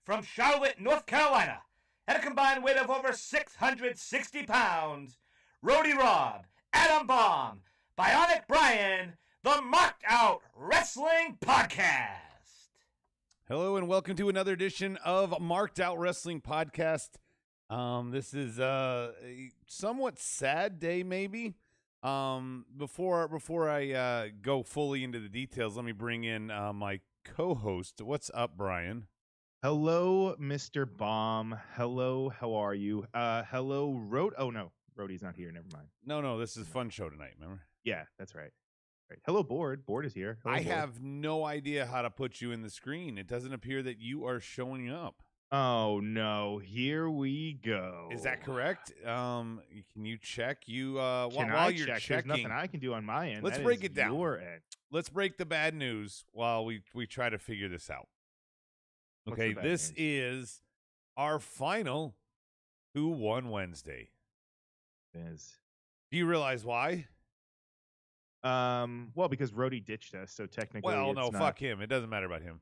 from Charlotte, North Carolina, at a combined weight of over 660 pounds, Rody Rob, Adam Bomb, Bionic Brian, the Marked Out Wrestling Podcast. Hello and welcome to another edition of Marked Out Wrestling Podcast. This is a somewhat sad day, maybe. Before I go fully into the details, let me bring in my co-host. What's up, Brian? Hello, Mr. Bomb. Hello, how are you? Hello, Rode. Oh no, Rody's not here. Never mind. No, this is a fun show tonight. Remember? Yeah, that's right. Right. Hello, Board. Board is here. Hello, I Board. have no idea how to put you in the screen. It doesn't appear that you are showing up. Oh no, here we go. Is that correct? Can you check? While you're check? checking, There's nothing I can do on my end. Let's That break is it down. Your end. Let's break the bad news while we try to figure this out. What's Okay, the bad this news? is our final Who Won Wednesday. It is. Do you realize why? Well, because Rody ditched us, so technically. Well, it's no, not... fuck him. It doesn't matter about him.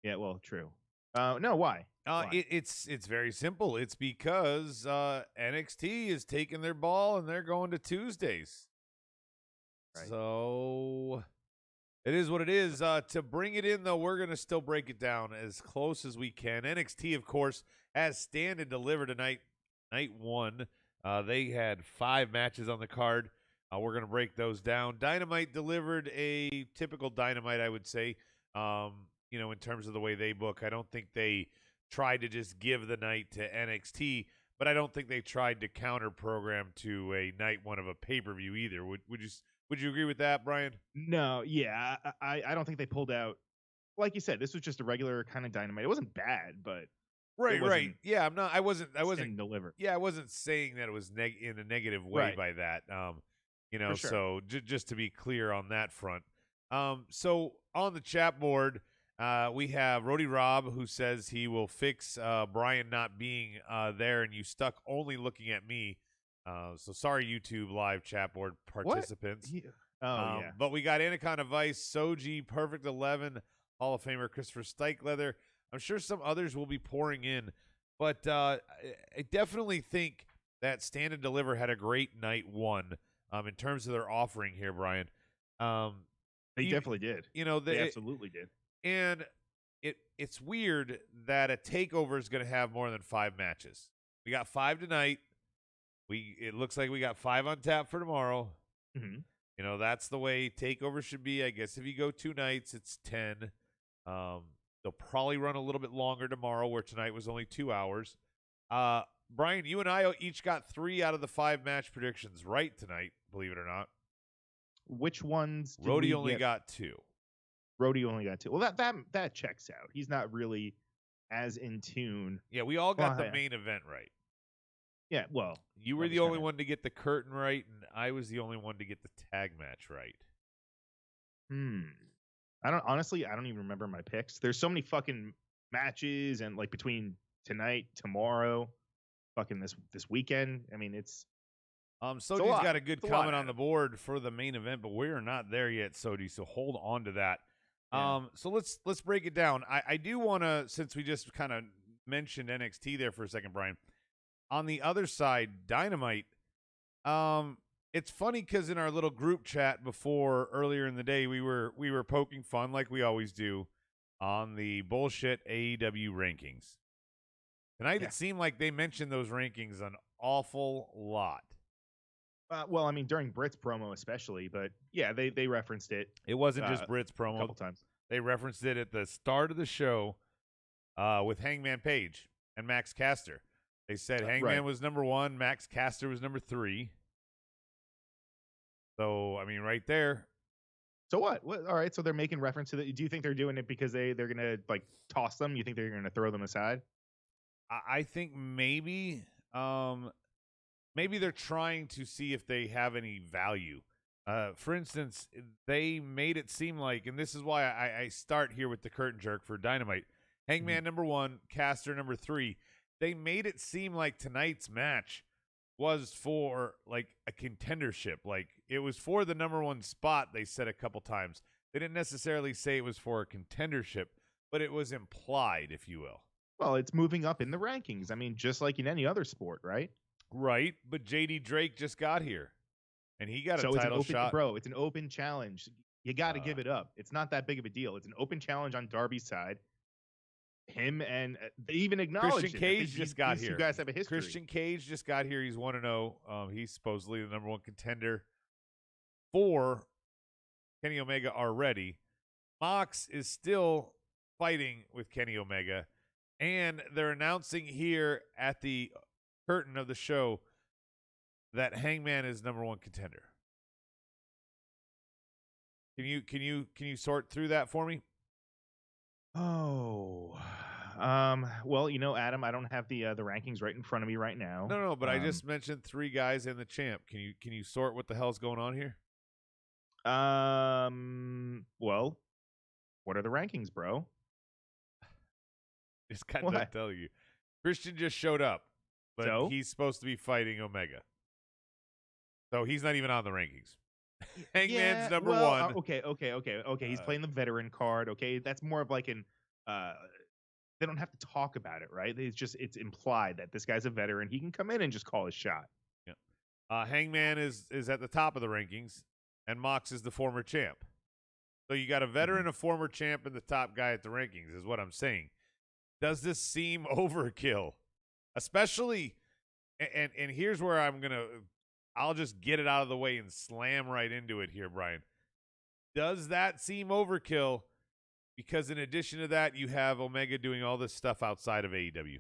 Yeah, well, true. No, why? Why? It's very simple. It's because NXT is taking their ball and they're going to Tuesdays. Right. So it is what it is. To bring it in, though, we're going to still break it down as close as we can. NXT, of course, has stand and deliver tonight, night one. They had 5 matches on the card. We're going to break those down. Dynamite delivered a typical Dynamite, I would say, in terms of the way they book. I don't think they tried to just give the night to NXT, but I don't think they tried to counter program to a night one of a pay-per-view either. Would you agree with that, Brian? No, yeah, I don't think they pulled out. Like you said, this was just a regular kind of Dynamite. It wasn't bad, but right. Yeah, I wasn't deliver. Yeah, I wasn't saying that it was in a negative way Right. by that. For sure. So just to be clear on that front. So on the chat board, we have Rody Rob, who says he will fix Brian not being there, and you stuck only looking at me. So sorry, YouTube live chat board participants. Yeah. Oh, yeah. But we got Anaconda Vice, Soji, Perfect 11, Hall of Famer Christopher Stikelether. I'm sure some others will be pouring in, but I definitely think that Stand and Deliver had a great night one in terms of their offering here, Brian. They definitely did. They absolutely did. And it's weird that a takeover is going to have more than 5 matches. We got 5 tonight. It looks like we got 5 on tap for tomorrow. Mm-hmm. That's the way takeover should be. I guess if you go 2 nights, it's 10. They'll probably run a little bit longer tomorrow, where tonight was only 2 hours. Brian, you and I each got 3 out of the 5 match predictions right tonight, believe it or not. Which ones? Rody only got 2. Rody only got 2. Well, that checks out. He's not really as in tune. Yeah, we all got the main event right. Yeah, well, you were the only one to get the curtain right, and I was the only one to get the tag match right. I don't even remember my picks. There's so many fucking matches, and like between tonight, tomorrow, fucking this weekend. I mean, it's Soji's got a good comment on the board for the main event, but we're not there yet, Soji. So hold on to that. Yeah. So let's break it down. I do want to, since we just kind of mentioned NXT there for a second, Brian. On the other side, Dynamite. It's funny because in our little group chat earlier in the day, we were poking fun like we always do on the bullshit AEW rankings. Tonight, It seemed like they mentioned those rankings an awful lot. Well, I mean, during Britt's promo especially, but yeah, they referenced it. It wasn't just Britt's promo. A couple times. They referenced it at the start of the show with Hangman Page and Max Caster. They said Hangman was number 1, Max Caster was number 3. So, I mean, right there. So what? All right, so they're making reference to that. Do you think they're doing it because they're going to like toss them? You think they're going to throw them aside? I think maybe they're trying to see if they have any value. For instance, they made it seem like, and this is why I start here with the curtain jerk for Dynamite. Hangman number 1, Caster number 3. They made it seem like tonight's match was for like a contendership. Like it was for the number 1 spot, they said a couple times. They didn't necessarily say it was for a contendership, but it was implied, if you will. Well, it's moving up in the rankings. I mean, just like in any other sport, right? Right, but JD Drake just got here, and he got a So it's an title open, shot. bro. It's an open challenge. You got to give it up. It's not that big of a deal. It's an open challenge on Darby's side. Him and they even acknowledged Christian it. Cage just got these here. two guys have a history. Christian Cage just got here. He's 1-0. He's supposedly the number one contender for Kenny Omega already. Mox is still fighting with Kenny Omega, and they're announcing here at the curtain of the show that Hangman is number one contender. Can you sort through that for me? Oh, well, Adam, I don't have the rankings right in front of me right now. No, but I just mentioned three guys and the champ. Can you sort what the hell's going on here? Well, what are the rankings, bro? Just got to tell you. Christian just showed up, but he's supposed to be fighting Omega. So he's not even on the rankings. Hangman's number one. Okay. He's playing the veteran card. Okay, that's more of like an. They don't have to talk about it, right? It's implied that this guy's a veteran. He can come in and just call his shot. Yeah. Hangman is at the top of the rankings, and Mox is the former champ. So you got a veteran, a former champ, and the top guy at the rankings. Is what I'm saying. Does this seem overkill? Especially, and here's where I'll just get it out of the way and slam right into it here, Brian. Does that seem overkill? Because in addition to that, you have Omega doing all this stuff outside of AEW.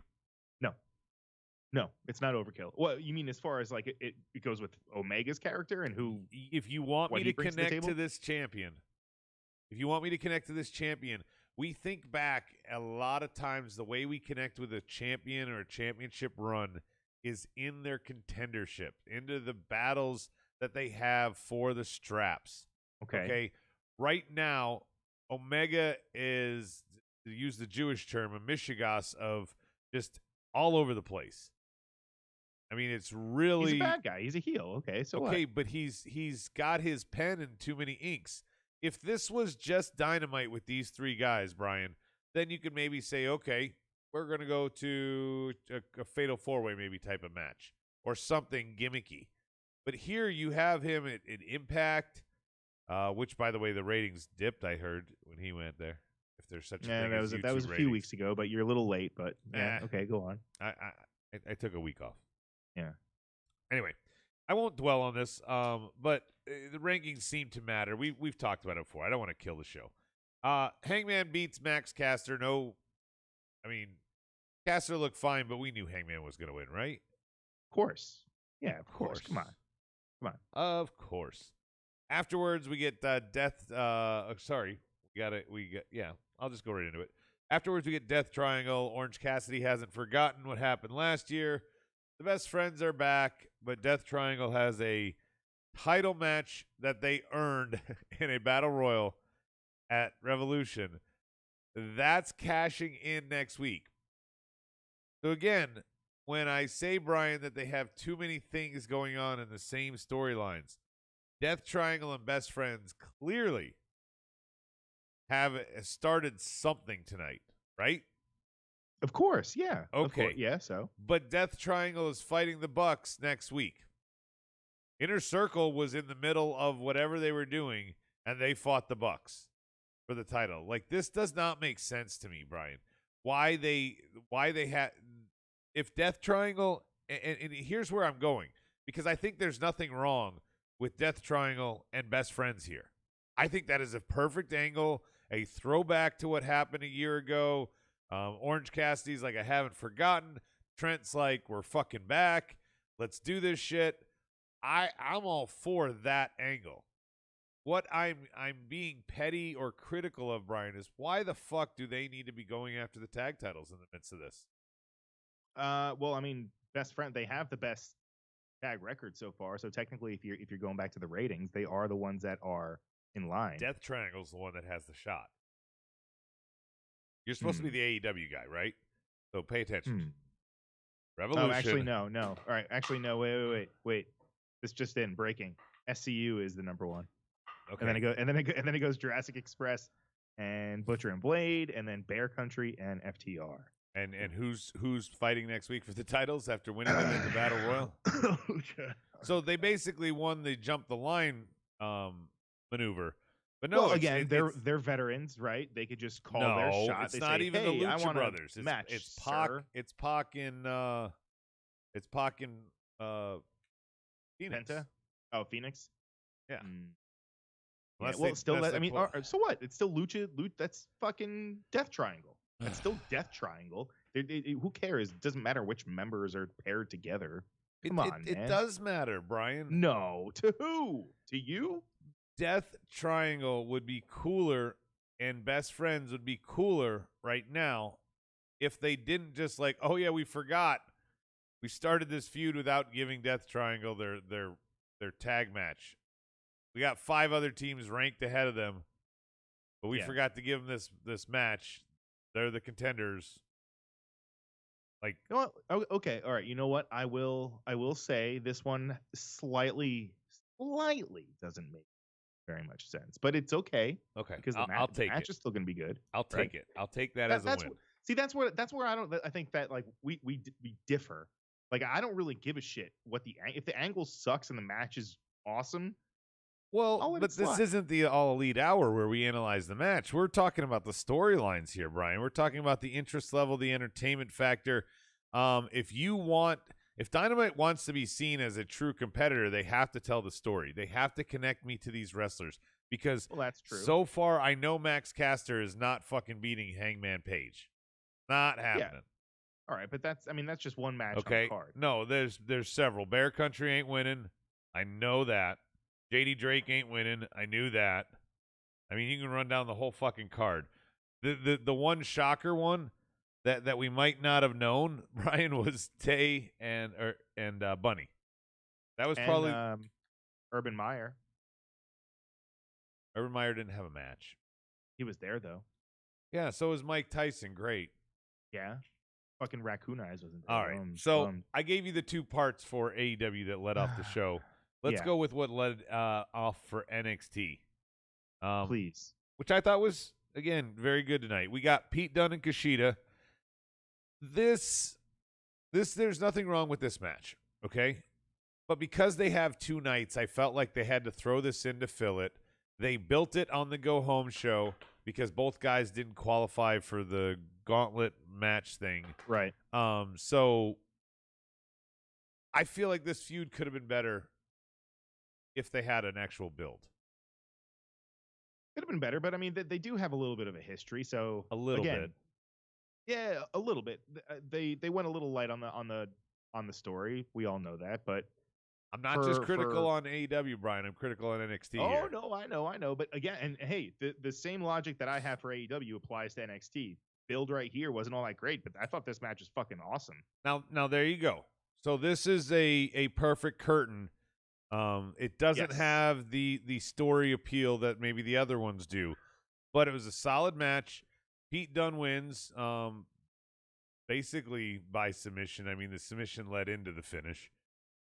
No, it's not overkill. Well, you mean as far as like it goes with Omega's character and who? If you want me to connect to this champion, we think back a lot of times the way we connect with a champion or a championship run is in their contendership, into the battles that they have for the straps. Okay. Right now, Omega is, to use the Jewish term, a mishigas of just all over the place. I mean, it's really... He's a bad guy. He's a heel. Okay, so okay, what? but he's got his pen in too many inks. If this was just Dynamite with these three guys, Brian, then you could maybe say, okay, we're going to go to a fatal four-way maybe type of match or something gimmicky. But here you have him at Impact, which, by the way, the ratings dipped, I heard, when he went there. If there's such a thing as YouTube that was a few weeks ago, but you're a little late. But yeah, okay, go on. I took a week off. Yeah. Anyway, I won't dwell on this, but the rankings seem to matter. We've talked about it before. I don't want to kill the show. Hangman beats Max Caster. Caster looked fine, but we knew Hangman was going to win, right? Of course. Yeah, of course. Come on. Of course. Afterwards, we get Death. I'll just go right into it. Afterwards, we get Death Triangle. Orange Cassidy hasn't forgotten what happened last year. The Best Friends are back, but Death Triangle has a title match that they earned in a battle royal at Revolution. That's cashing in next week. So again, when I say, Brian, that they have too many things going on in the same storylines, Death Triangle and Best Friends clearly have started something tonight, right? Of course, yeah. Okay. Yeah, so. But Death Triangle is fighting the Bucks next week. Inner Circle was in the middle of whatever they were doing, and they fought the Bucks for the title. Like, this does not make sense to me, Brian. Why they had... If Death Triangle... And here's where I'm going. Because I think there's nothing wrong with Death Triangle and Best Friends here. I think that is a perfect angle, a throwback to what happened a year ago. Orange Cassidy's like, I haven't forgotten. Trent's like, we're fucking back. Let's do this shit. I'm all for that angle. What I'm being petty or critical of, Brian, is why the fuck do they need to be going after the tag titles in the midst of this? Well, I mean, Best Friend, they have the best tag record so far. So technically, if you're going back to the ratings, they are the ones that are in line. Death Triangle's the one that has the shot. You're supposed to be the AEW guy, right? So pay attention. Revolution. Oh, actually, no. All right, actually, no. Wait. This just in, breaking. SCU is the number one. Okay. And then it goes Jurassic Express and Butcher and Blade, and then Bear Country and FTR. And who's fighting next week for the titles after winning them in the Battle Royal? Okay. So they basically won the jump the line maneuver. But no, Well, again, they're veterans, right? They could just call their shot. It's they not say, even hey, the I Lucha want Brothers. match, It's Pac. sir. It's Pac in Phoenix. Penta? Oh, Phoenix. Yeah. Yeah, well, still, I mean, so what? It's still Lucha. That's fucking Death Triangle. It's still Death Triangle. Who cares? It doesn't matter which members are paired together. Come on, man. It does matter, Brian. No, to who? To you? Death Triangle would be cooler, and Best Friends would be cooler right now if they didn't just like, oh yeah, we forgot. We started this feud without giving Death Triangle their tag match. We got 5 other teams ranked ahead of them, but we forgot to give them this match. They're the contenders. Like, you know what? Okay, all right. You know what? I will say this one slightly doesn't make very much sense, but it's okay. Okay, because I'll take the match it. is still going to be good. I'll take it. I'll take that as a win. See, that's where I think that like we differ. Like, I don't really give a shit if the angle sucks and the match is awesome. Well, but this isn't the All Elite Hour where we analyze the match. We're talking about the storylines here, Brian. We're talking about the interest level, the entertainment factor. If Dynamite wants to be seen as a true competitor, they have to tell the story. They have to connect me to these wrestlers because that's true. So far, I know Max Caster is not fucking beating Hangman Page. Not happening. Yeah. All right, but that's just one match on the card. No, there's several. Bear Country ain't winning. I know that. JD Drake ain't winning. I knew that. I mean, you can run down the whole fucking card. The one shocker one that we might not have known, Brian, was Tay and Bunny. That was probably Urban Meyer. Urban Meyer didn't have a match. He was there though. Yeah, so was Mike Tyson. Great. Yeah. Fucking Raccoon Eyes wasn't there. All right. So I gave you the 2 parts for AEW that led off the show. Let's go with what led off for NXT. Please. Which I thought was, again, very good tonight. We got Pete Dunne and Kushida. There's nothing wrong with this match, okay? But because they have 2 nights, I felt like they had to throw this in to fill it. They built it on the go-home show because both guys didn't qualify for the gauntlet match thing. Right. So I feel like this feud could have been better if they had an actual build. Could have been better, but I mean, they do have a little bit of a history, so a little bit. Yeah, a little bit. They went a little light on the story. We all know that, but I'm not just critical on AEW, Brian. I'm critical on NXT. Oh here. No, I know. But again, and hey, the same logic that I have for AEW applies to NXT. Build right here wasn't all that great, but I thought this match was fucking awesome. Now there you go. So this is a perfect curtain. It doesn't have the story appeal that maybe the other ones do, but it was a solid match. Pete Dunne wins, basically by submission. I mean, the submission led into the finish.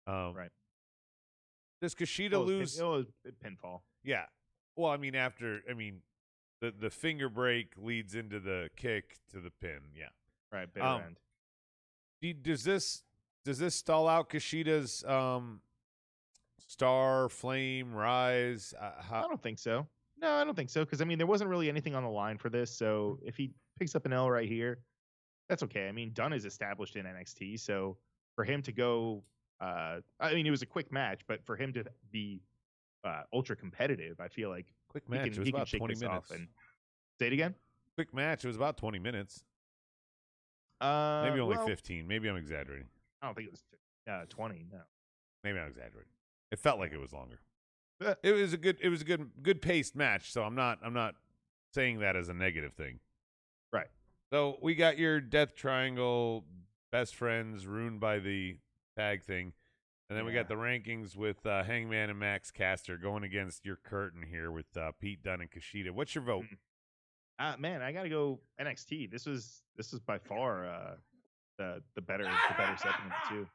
Right. Does Kushida lose? It was pinfall. Yeah. Well, I mean, the finger break leads into the kick to the pin. Yeah. Right. Bitter end. Does this stall out Kushida's star flame rise? I don't think so. No, I don't think so. Because I mean, there wasn't really anything on the line for this. So if he picks up an L right here, that's okay. I mean, Dunne is established in NXT, so for him to go, I mean, it was a quick match, but for him to be ultra competitive, I feel like quick match. It was about 20 minutes. And say it again. Quick match. It was about 20 minutes. Maybe only 15. Maybe I'm exaggerating. I don't think it was 20. No. Maybe I'm exaggerating. It felt like it was longer. It was a good paced match. So I'm not saying that as a negative thing. Right. So we got your Death Triangle best friends ruined by the tag thing, and then we got the rankings with Hangman and Max Caster going against your curtain here with Pete Dunne and Kushida. What's your vote? Man, I gotta go NXT. This was by far the better segment too.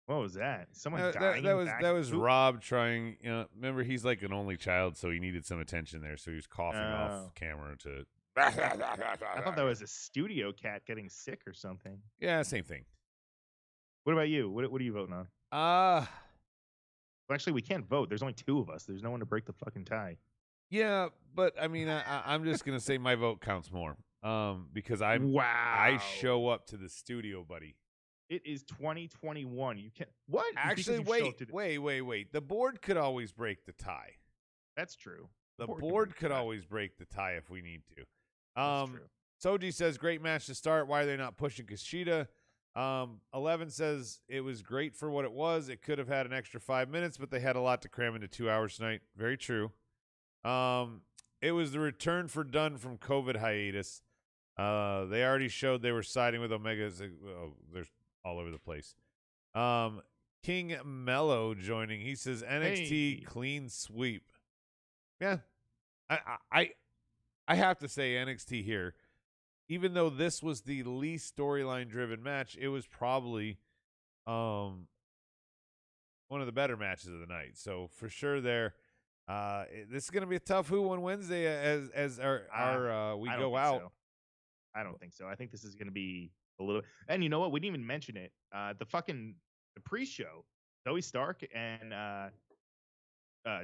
What was that? Someone dying? That was Rob trying. Remember, he's like an only child, so he needed some attention there. So he was coughing off camera to I thought that was a studio cat getting sick or something. Yeah, same thing. What about you? What are you voting on? Uh Well, actually, we can't vote. There's only 2 of us. There's no one to break the fucking tie. yeah, but I mean, I'm just gonna say my vote counts more. Because I Wow. show up to the studio, buddy. It is 2021. You can't. What? Actually, wait. The board could always break the tie. That's true. The board could always break the tie if we need to. That's true. Soji says, great match to start. Why are they not pushing Kushida? 11 says, it was great for what it was. It could have had an extra 5 minutes, but they had a lot to cram into 2 hours tonight. Very true. It was the return for Dunn from COVID hiatus. They already showed they were siding with Omega. Oh, they're all over the place. King Mello joining. He says NXT clean sweep. Yeah, I have to say NXT here. Even though this was the least storyline driven match, it was probably one of the better matches of the night. So for sure, there. This is gonna be a tough Who on Wednesday as our we go out. So. I don't think so. I think this is gonna be a little. And you know what? We didn't even mention it. The pre-show, Zoe Stark and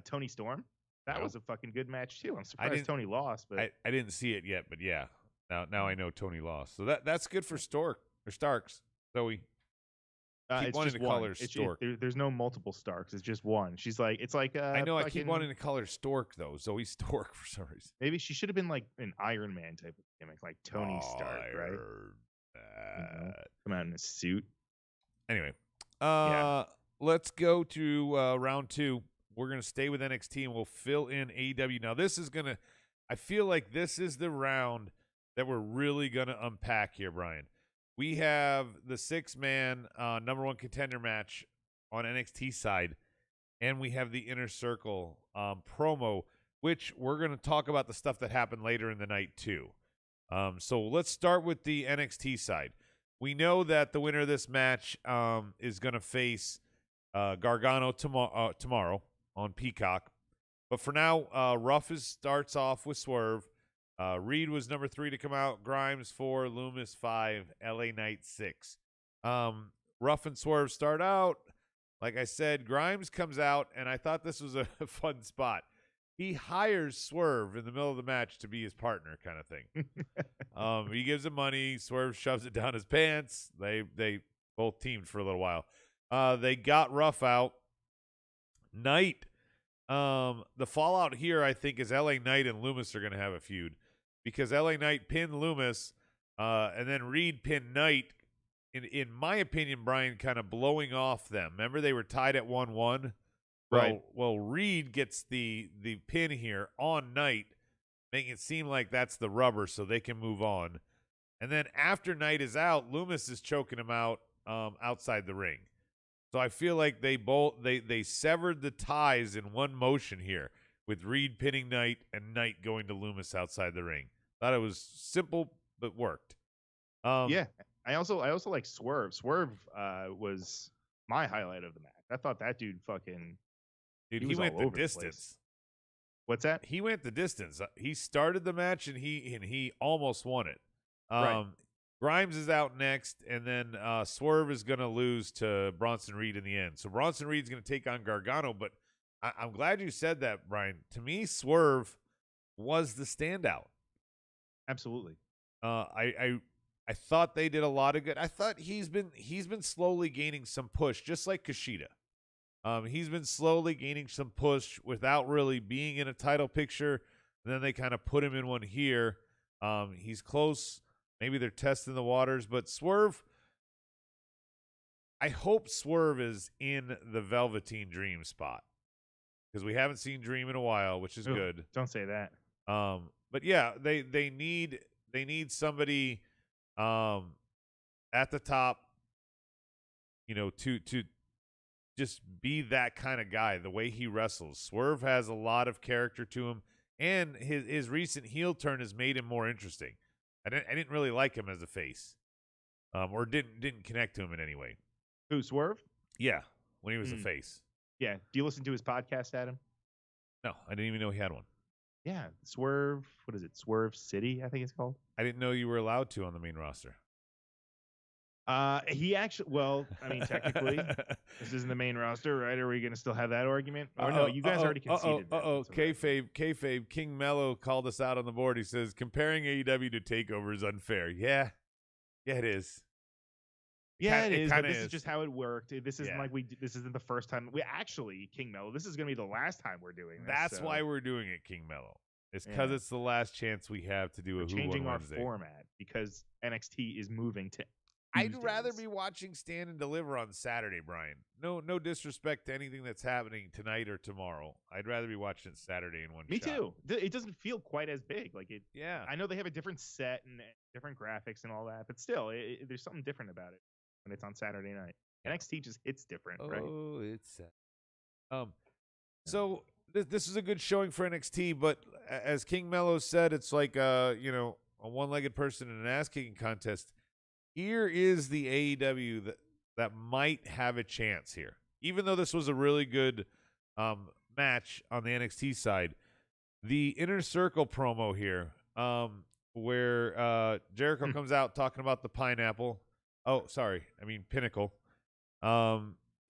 Tony Storm. That was a fucking good match too. I'm surprised Tony lost, but I didn't see it yet. But yeah, now I know Tony lost. So that's good for Starks. Zoe. Keep wanting to call her Stork. There's no multiple Starks. It's just one. She's like, it's like. I know. I keep wanting to call her Stork though. Zoe Stork for some reason. Maybe she should have been like an Iron Man type of gimmick, like Tony Stark, right? Come out in a suit. Anyway, let's go to round 2. We're gonna stay with NXT and we'll fill in AEW. Now this is gonna. I feel like this is the round that we're really gonna unpack here, Brian. We have the 6-man number 1 contender match on NXT side, and we have the Inner Circle promo, which we're going to talk about the stuff that happened later in the night too. So let's start with the NXT side. We know that the winner of this match is going to face Gargano tomorrow on Peacock. But for now, Ruff starts off with Swerve. Reed was number 3 to come out. Grimes 4, Loomis 5, LA Knight 6. Ruff and Swerve start out. Like I said, Grimes comes out, and I thought this was a fun spot. He hires Swerve in the middle of the match to be his partner, kind of thing. He gives him money. Swerve shoves it down his pants. They both teamed for a little while. They got Ruff out. Knight. The fallout here, I think, is LA Knight and Loomis are going to have a feud because LA Knight pinned Loomis, and then Reed pinned Knight. In my opinion, Brian, kind of blowing off them. Remember, they were tied at 1-1. Right. Well, Reed gets the pin here on Knight, making it seem like that's the rubber, so they can move on. And then after Knight is out, Loomis is choking him out outside the ring. So I feel like they severed the ties in one motion here with Reed pinning Knight and Knight going to Loomis outside the ring. Thought it was simple but worked. Yeah, I also like Swerve. Swerve was my highlight of the match. I thought that dude fucking. Dude, he went the distance. What's that? He went the distance. He started the match and he almost won it. Right. Grimes is out next, and then Swerve is going to lose to Bronson Reed in the end. So Bronson Reed's going to take on Gargano, but I'm glad you said that, Brian. To me, Swerve was the standout. Absolutely. I thought they did a lot of good. I thought he's been slowly gaining some push, just like Kushida. He's been slowly gaining some push without really being in a title picture. And then they kind of put him in one here. He's close. Maybe they're testing the waters, but Swerve, I hope Swerve is in the Velveteen Dream spot because we haven't seen Dream in a while, which is good. Don't say that. But yeah, they need somebody at the top, to just be that kind of guy. The way he wrestles, Swerve has a lot of character to him, and his recent heel turn has made him more interesting. I didn't really like him as a face, or didn't connect to him in any way. Who, Swerve? Yeah, when he was a face. Yeah. Do you listen to his podcast, Adam? No, I didn't even know he had one. Yeah, Swerve. What is it? Swerve City, I think it's called. I didn't know you were allowed to on the main roster. He actually. Well, I mean, technically, this isn't the main roster, right? Are we going to still have that argument? Or no? You guys already conceded. Kayfabe. King Mello called us out on the board. He says comparing AEW to Takeover is unfair. Yeah, it is. Yeah, it is. But this is just how it worked. This isn't like this isn't the first time we actually King Mello. This is going to be the last time we're doing this. That's why we're doing it, King Mello. It's because it's the last chance we have to do a changing our Wednesday. format because NXT is moving to. I'd rather be watching Stand and Deliver on Saturday, Brian. No disrespect to anything that's happening tonight or tomorrow. I'd rather be watching it Saturday in one shot. Me too. It doesn't feel quite as big. Like it. Yeah. I know they have a different set and different graphics and all that, but still, there's something different about it when it's on Saturday night. NXT just hits different, right? Oh, it's sad. So this is a good showing for NXT, but as King Mello said, it's like a one-legged person in an ass-kicking contest. Here is the AEW that might have a chance here. Even though this was a really good match on the NXT side, the Inner Circle promo here, where Jericho comes out talking about the pineapple. Oh, sorry. I mean, Pinnacle.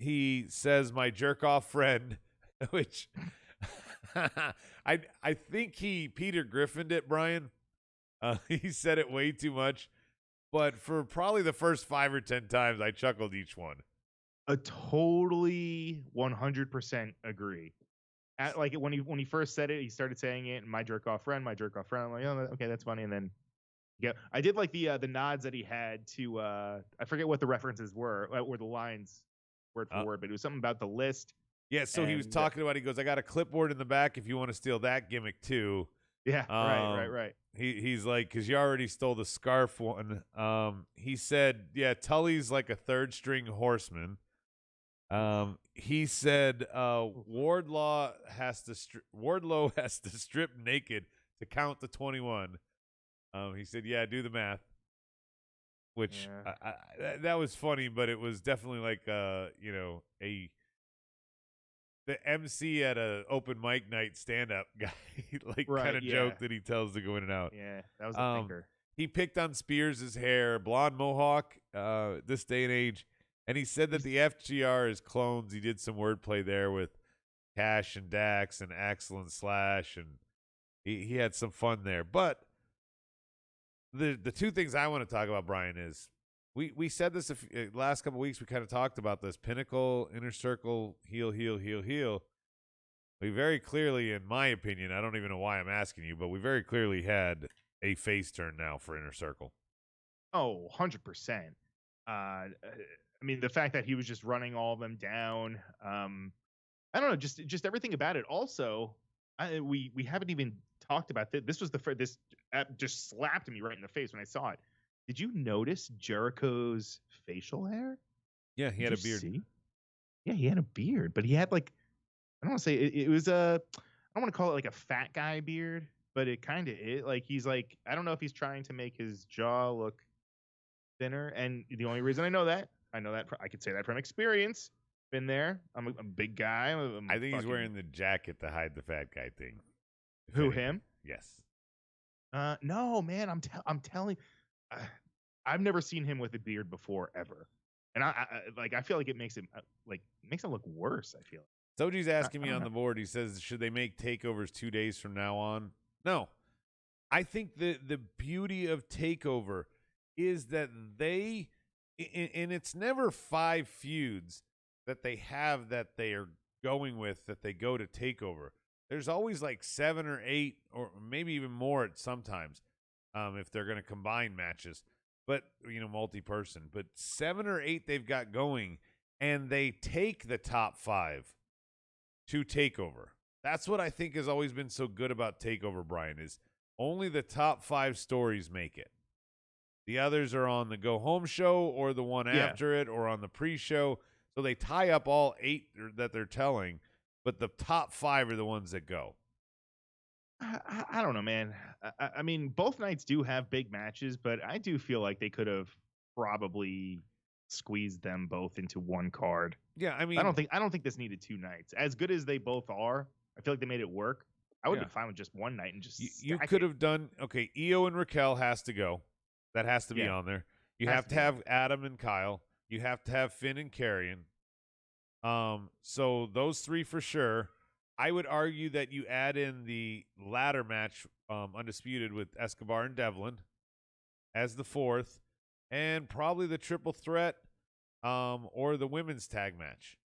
He says, my jerk-off friend, which I think he Peter Griffined it, Brian. He said it way too much. But for probably the first 5 or 10 times, I chuckled each one. A totally 100% agree. Like when he first said it, he started saying it, my jerk-off friend, my jerk-off friend. I'm like, oh, okay, that's funny. And then I did like the nods that he had to I forget what the references were, or the lines word for word, but it was something about the list. Yeah, so he was talking about, he goes, I got a clipboard in the back if you want to steal that gimmick too. Yeah, right. He's like, because you already stole the scarf one. He said, yeah, Tully's like a third string horseman. He said Wardlow has to strip naked to count to 21. He said, yeah, do the math. Which that was funny, but it was definitely like the MC at a open mic night stand-up guy, kind of joke that he tells to go in and out. Yeah, that was a thinker. He picked on Spears' hair, blonde mohawk, this day and age, and he said that the FGR is clones. He did some wordplay there with Cash and Dax and Axel and Slash, and he had some fun there. But the two things I want to talk about, Brian, is we said this last couple of weeks. We kind of talked about this Pinnacle, Inner Circle, heel. We very clearly, in my opinion, I don't even know why I'm asking you, but we very clearly had a face turn now for Inner Circle. Oh, 100%. I mean, the fact that he was just running all of them down. I don't know, just everything about it. Also, we haven't even talked about this. This was this just slapped me right in the face when I saw it. Did you notice Jericho's facial hair? Yeah, he had a beard. See? Yeah, he had a beard, but he had like, I don't want to say it was I don't want to call it like a fat guy beard, but it kind of is. Like he's like, I don't know if he's trying to make his jaw look thinner. And the only reason I know that I could say that from experience. Been there. I'm a big guy. I think he's wearing the jacket to hide the fat guy thing. Who, him? Yes. No, man. I'm telling. I've never seen him with a beard before ever, and I feel like it makes him look worse. I feel. Soji's asking me on the board. He says, should they make takeovers 2 days from now on? No. I think the beauty of takeover is that and it's never 5 feuds that they have that they are going with that they go to takeover. There's always like 7 or 8 or maybe even more at sometimes if they're going to combine matches, but multi-person. But 7 or 8 they've got going, and they take the top 5 to takeover. That's what I think has always been so good about takeover, Brian, is only the top 5 stories make it. The others are on the go home show or the one after it or on the pre-show. So they tie up all 8 that they're telling, but the top 5 are the ones that go. I don't know, man. I mean, both nights do have big matches, but I do feel like they could have probably squeezed them both into one card. Yeah, I mean, I don't think this needed 2 nights. As good as they both are, I feel like they made it work. I would Yeah. be fine with just one night and just You stack could it. have done Io and Raquel has to go. That has to be Yeah. on there. You Has have to to be on have Adam and Kyle. You have to have Finn and Karrion. So those three for sure. I would argue that you add in the ladder match, Undisputed with Escobar and Devlin as the fourth, and probably the triple threat, or the women's tag match.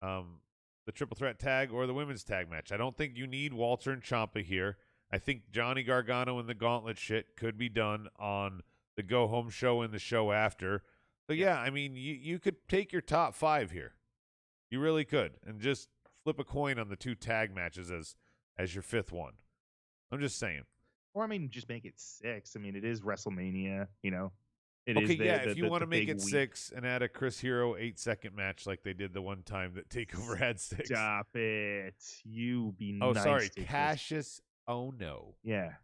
The triple threat tag or the women's tag match. I don't think you need Walter and Ciampa here. I think Johnny Gargano and the Gauntlet shit could be done on the go home show and the show after. So yeah, I mean, you could take your top 5 here. You really could, and just flip a coin on the 2 tag matches as your 5th one. I'm just saying. Or I mean, just make it 6. I mean, it is WrestleMania. It Okay, is the, yeah, the, if you the- want to the make big it week. 6 and add a Chris Hero 8-second match like they did the one time that TakeOver had 6. Stop it. You be Oh, nice. sorry, to Chris. Cassius. Oh no. Yeah.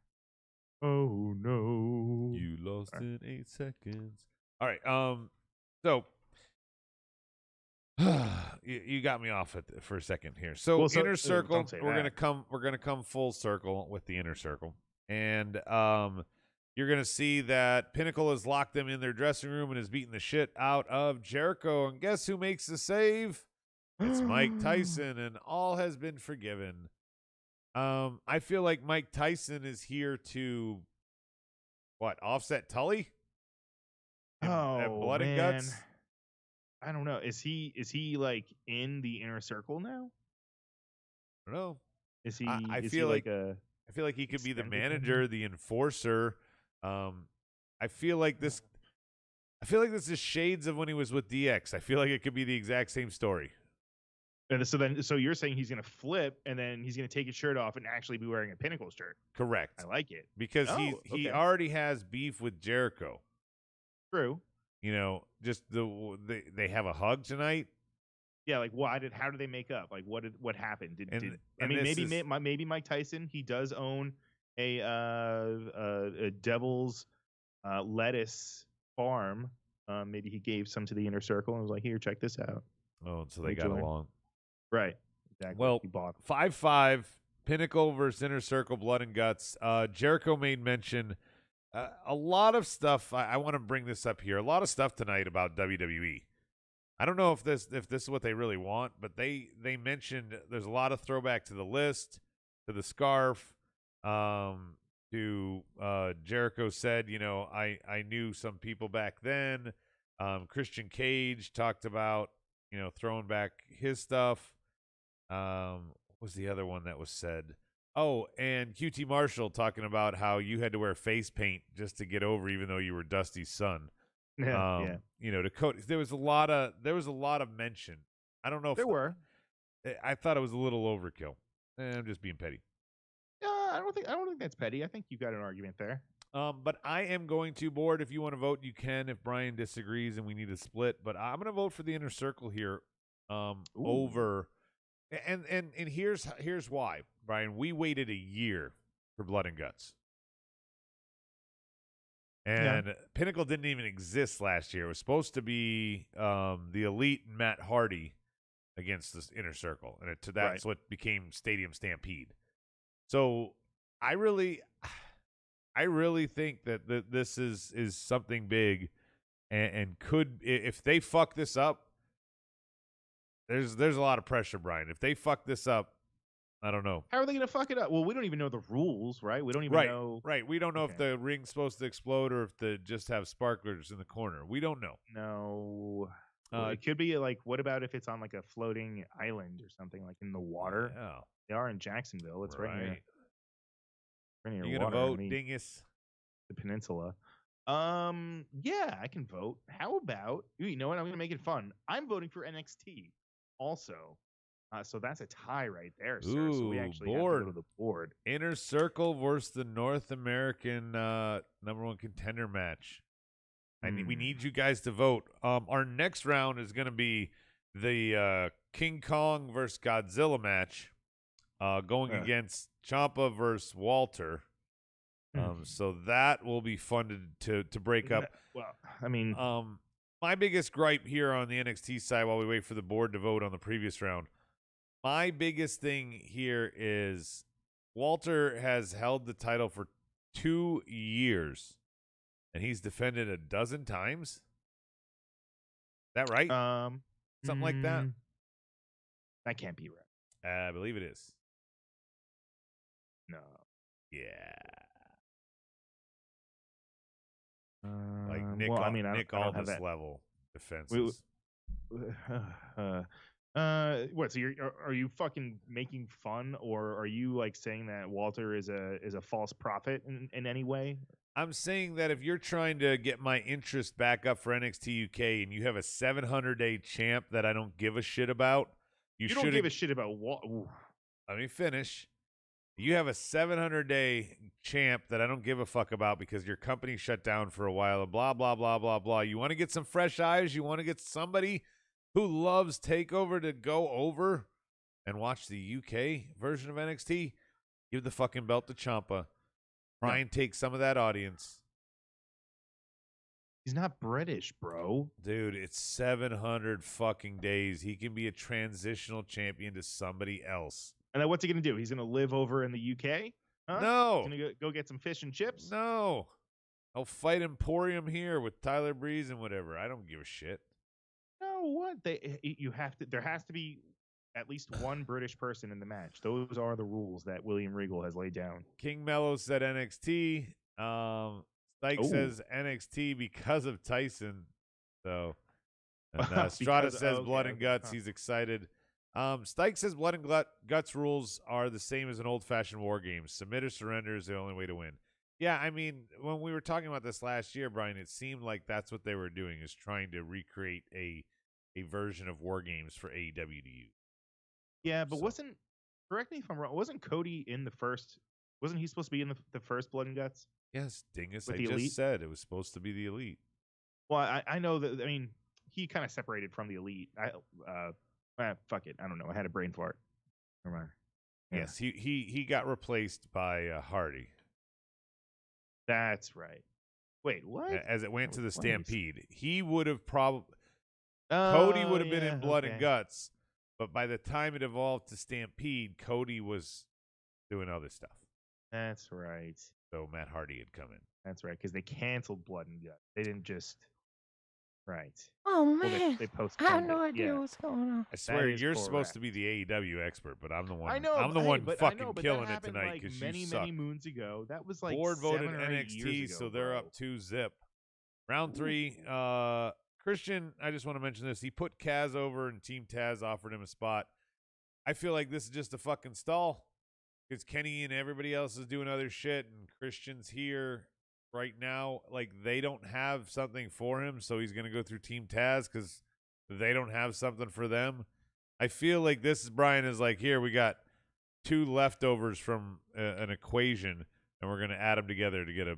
Oh no. You lost Sorry. in 8 seconds. All right. So you got me off for a second here. So Well, inner circle, don't say we're that. gonna come full circle with the inner circle, and you're gonna see that Pinnacle has locked them in their dressing room and is beating the shit out of Jericho. And guess who makes the save? It's Mike Tyson, and all has been forgiven. I feel like Mike Tyson is here to offset Tully? And Blood and man. Guts? I don't know. Is he like in the inner circle now? I don't know. Is he? I is feel he like a? I feel like he could be the extended manager, the enforcer. I feel like this is shades of when he was with DX. I feel like it could be the exact same story. And so you're saying he's gonna flip and then he's gonna take his shirt off and actually be wearing a Pinnacle shirt. Correct. I like it. Because he okay. already has beef with Jericho. True. Just they have a hug tonight. Yeah, like how did they make up? Like what happened? And Maybe Mike Tyson, he does own a devil's lettuce farm. Maybe he gave some to the inner circle and was like, "Here, check this out." Oh, so they got along. Right. Exactly. Well, he bought 5-5 Pinnacle versus Inner Circle, Blood and Guts. Jericho made mention a lot of stuff. I want to bring this up here. A lot of stuff tonight about WWE. I don't know if this is what they really want, but they mentioned there's a lot of throwback to the list, to the scarf, to Jericho said, I knew some people back then. Christian Cage talked about throwing back his stuff. What was the other one that was said? Oh, and QT Marshall talking about how you had to wear face paint just to get over, even though you were Dusty's son. yeah. To coat. There was a lot of mention. I don't know if There were. I thought it was a little overkill. I'm just being petty. I don't think that's petty. I think you got an argument there. But I am going to board. If you want to vote, you can. If Brian disagrees and we need a split, but I'm going to vote for the Inner Circle here. Over, and here's why, Brian. We waited a year for Blood and Guts, and Pinnacle didn't even exist last year. It was supposed to be the Elite and Matt Hardy against the Inner Circle, and that's what became Stadium Stampede. So I really think that this is something big, and could, if they fuck this up, there's a lot of pressure, Brian. If they fuck this up, I don't know. How are they going to fuck it up? Well, we don't even know the rules, right? We don't even know. Right. We don't know if the ring's supposed to explode or if they just have sparklers in the corner. We don't know. No. It could be like, what about if it's on like a floating island or something, like in the water? Yeah. They are in Jacksonville. It's right near. You gonna vote, dingus? The peninsula. Yeah, I can vote. How about you know what? I'm gonna make it fun. I'm voting for NXT also. So that's a tie right there, sir. Ooh, so we actually have to go to the board. Inner Circle versus the North American number one contender match. We need you guys to vote. Our next round is gonna be the King Kong versus Godzilla match, going against Ciampa versus Walter. So that will be fun to break up. Well, I mean, my biggest gripe here on the NXT side, while we wait for the board to vote on the previous round, my biggest thing here is Walter has held the title for 2 years, and he's defended a dozen times. Is that right? Something like that? That can't be right. I believe it is. No. Yeah. Nick all have this that level defenses. What? So are you fucking making fun, or are you like saying that Walter is a false prophet in any way? I'm saying that if you're trying to get my interest back up for NXT UK and you have a 700-day champ that I don't give a shit about, you don't give a shit about what? Let me finish. You have a 700-day champ that I don't give a fuck about because your company shut down for a while and blah, blah, blah, blah, blah. You want to get some fresh eyes? You want to get somebody who loves TakeOver to go over and watch the UK version of NXT? Give the fucking belt to Ciampa. Try and take some of that audience. He's not British, bro. Dude, it's 700 fucking days. He can be a transitional champion to somebody else. And then what's he going to do? He's going to live over in the UK? Huh? No. He's going to go get some fish and chips? No. I'll fight Emporium here with Tyler Breeze and whatever. I don't give a shit. No, what? There has to be at least one British person in the match. Those are the rules that William Regal has laid down. King Mello said NXT. Stike says NXT because of Tyson. So, and, Strata says Blood and Guts. He's excited. Stike says Blood and Guts rules are the same as an old-fashioned war game. Submit or surrender is the only way to win. Yeah, I mean, when we were talking about this last year, Brian, it seemed like that's what they were doing, is trying to recreate a version of war games for AEW to use. Yeah, but correct me if I'm wrong, wasn't Cody in the first, wasn't he supposed to be in the first Blood and Guts? Yes, Dingus, With I the just Elite? said it was supposed to be the Elite. Well, I know that, I mean, he kind of separated from the Elite. Fuck it. I don't know. I had a brain fart. Never mind. Yeah. Yes, he got replaced by Hardy. That's right. Wait, what? As it went to the Stampede. He would have Cody would have been in Blood and Guts, but by the time it evolved to Stampede, Cody was doing other stuff. That's right. So Matt Hardy had come in. That's right, because they canceled Blood and Guts. They didn't just... Right. Oh, man. Well, they postponed I have no it. idea what's going on. I swear you're supposed to be the AEW expert, but I'm the one. I know. I'm the one fucking killing it tonight because many, you suck. many moons ago. That was like Board 7 voted or 8 NXT, years ago, so they're bro. up 2-0. Round 3. Christian, I just want to mention this. He put Kaz over, and Team Taz offered him a spot. I feel like this is just a fucking stall because Kenny and everybody else is doing other shit, and Christian's here right now. Like, they don't have something for him, so he's going to go through Team Taz because they don't have something for them. I feel like this is, Brian is like, here, we got 2 leftovers from an equation, and we're going to add them together to get a,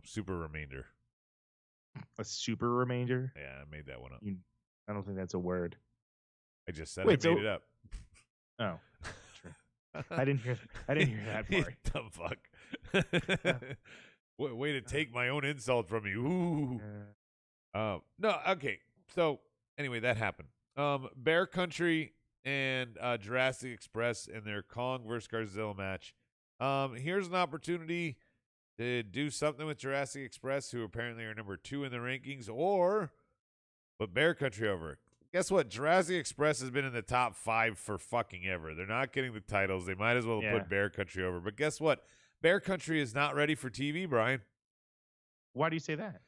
super remainder. A super remainder? Yeah, I made that one up. I don't think that's a word. I just said I made it up. Oh, true. I didn't hear that part. The fuck? Way to take my own insult from you. Ooh. No, okay. So anyway, that happened. Bear Country and Jurassic Express in their Kong versus Godzilla match. Here's an opportunity to do something with Jurassic Express, who apparently are number 2 in the rankings, or put Bear Country over. Guess what? Jurassic Express has been in the top 5 for fucking ever. They're not getting the titles. They might as well put Bear Country over. But guess what? Bear Country is not ready for TV, Brian. Why do you say that?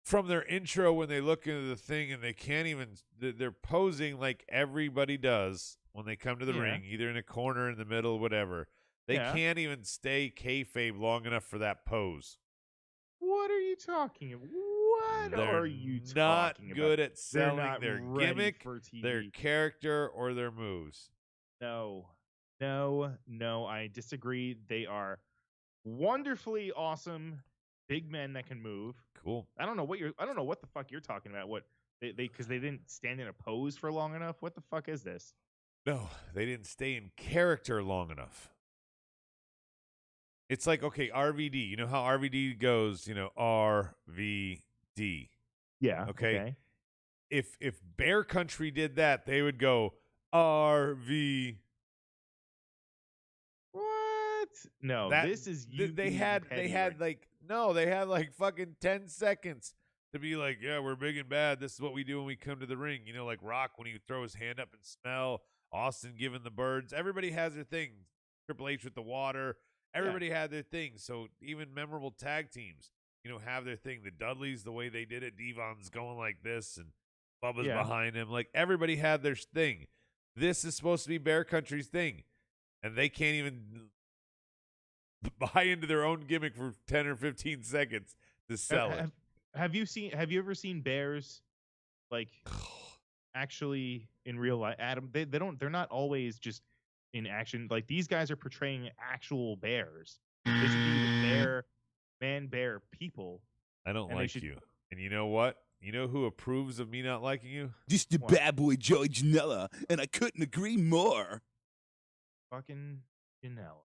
From their intro, when they look into the thing and they can't even, they're posing like everybody does when they come to the ring, either in a corner, in the middle, whatever. They can't even stay kayfabe long enough for that pose. What are you talking about? Are you talking about? Not good at selling their gimmick, their character, or their moves. No, I disagree. They are wonderfully awesome big men that can move. Cool. I don't know what the fuck you're talking about. What because they didn't stand in a pose for long enough? What the fuck is this? No, they didn't stay in character long enough. It's like, okay, RVD. You know how RVD goes, RVD. Yeah. Okay. If Bear Country did that, they would go RV. No, this is you. They had like fucking 10 seconds to be like, yeah, we're big and bad. This is what we do when we come to the ring. You know, like Rock when he would throw his hand up and smell. Austin giving the birds. Everybody has their thing. Triple H with the water. Everybody had their thing. So even memorable tag teams, you know, have their thing. The Dudleys, the way they did it, Devon's going like this and Bubba's behind him. Like everybody had their thing. This is supposed to be Bear Country's thing. And they can't even buy into their own gimmick for 10 or 15 seconds to sell it. Have you ever seen bears like actually in real life? Adam, they're not always just in action. Like these guys are portraying actual bears. They should be the bear people. I don't like you. And you know what? You know who approves of me not liking you? Just the bad boy Joey Janela, and I couldn't agree more. Fucking Janela.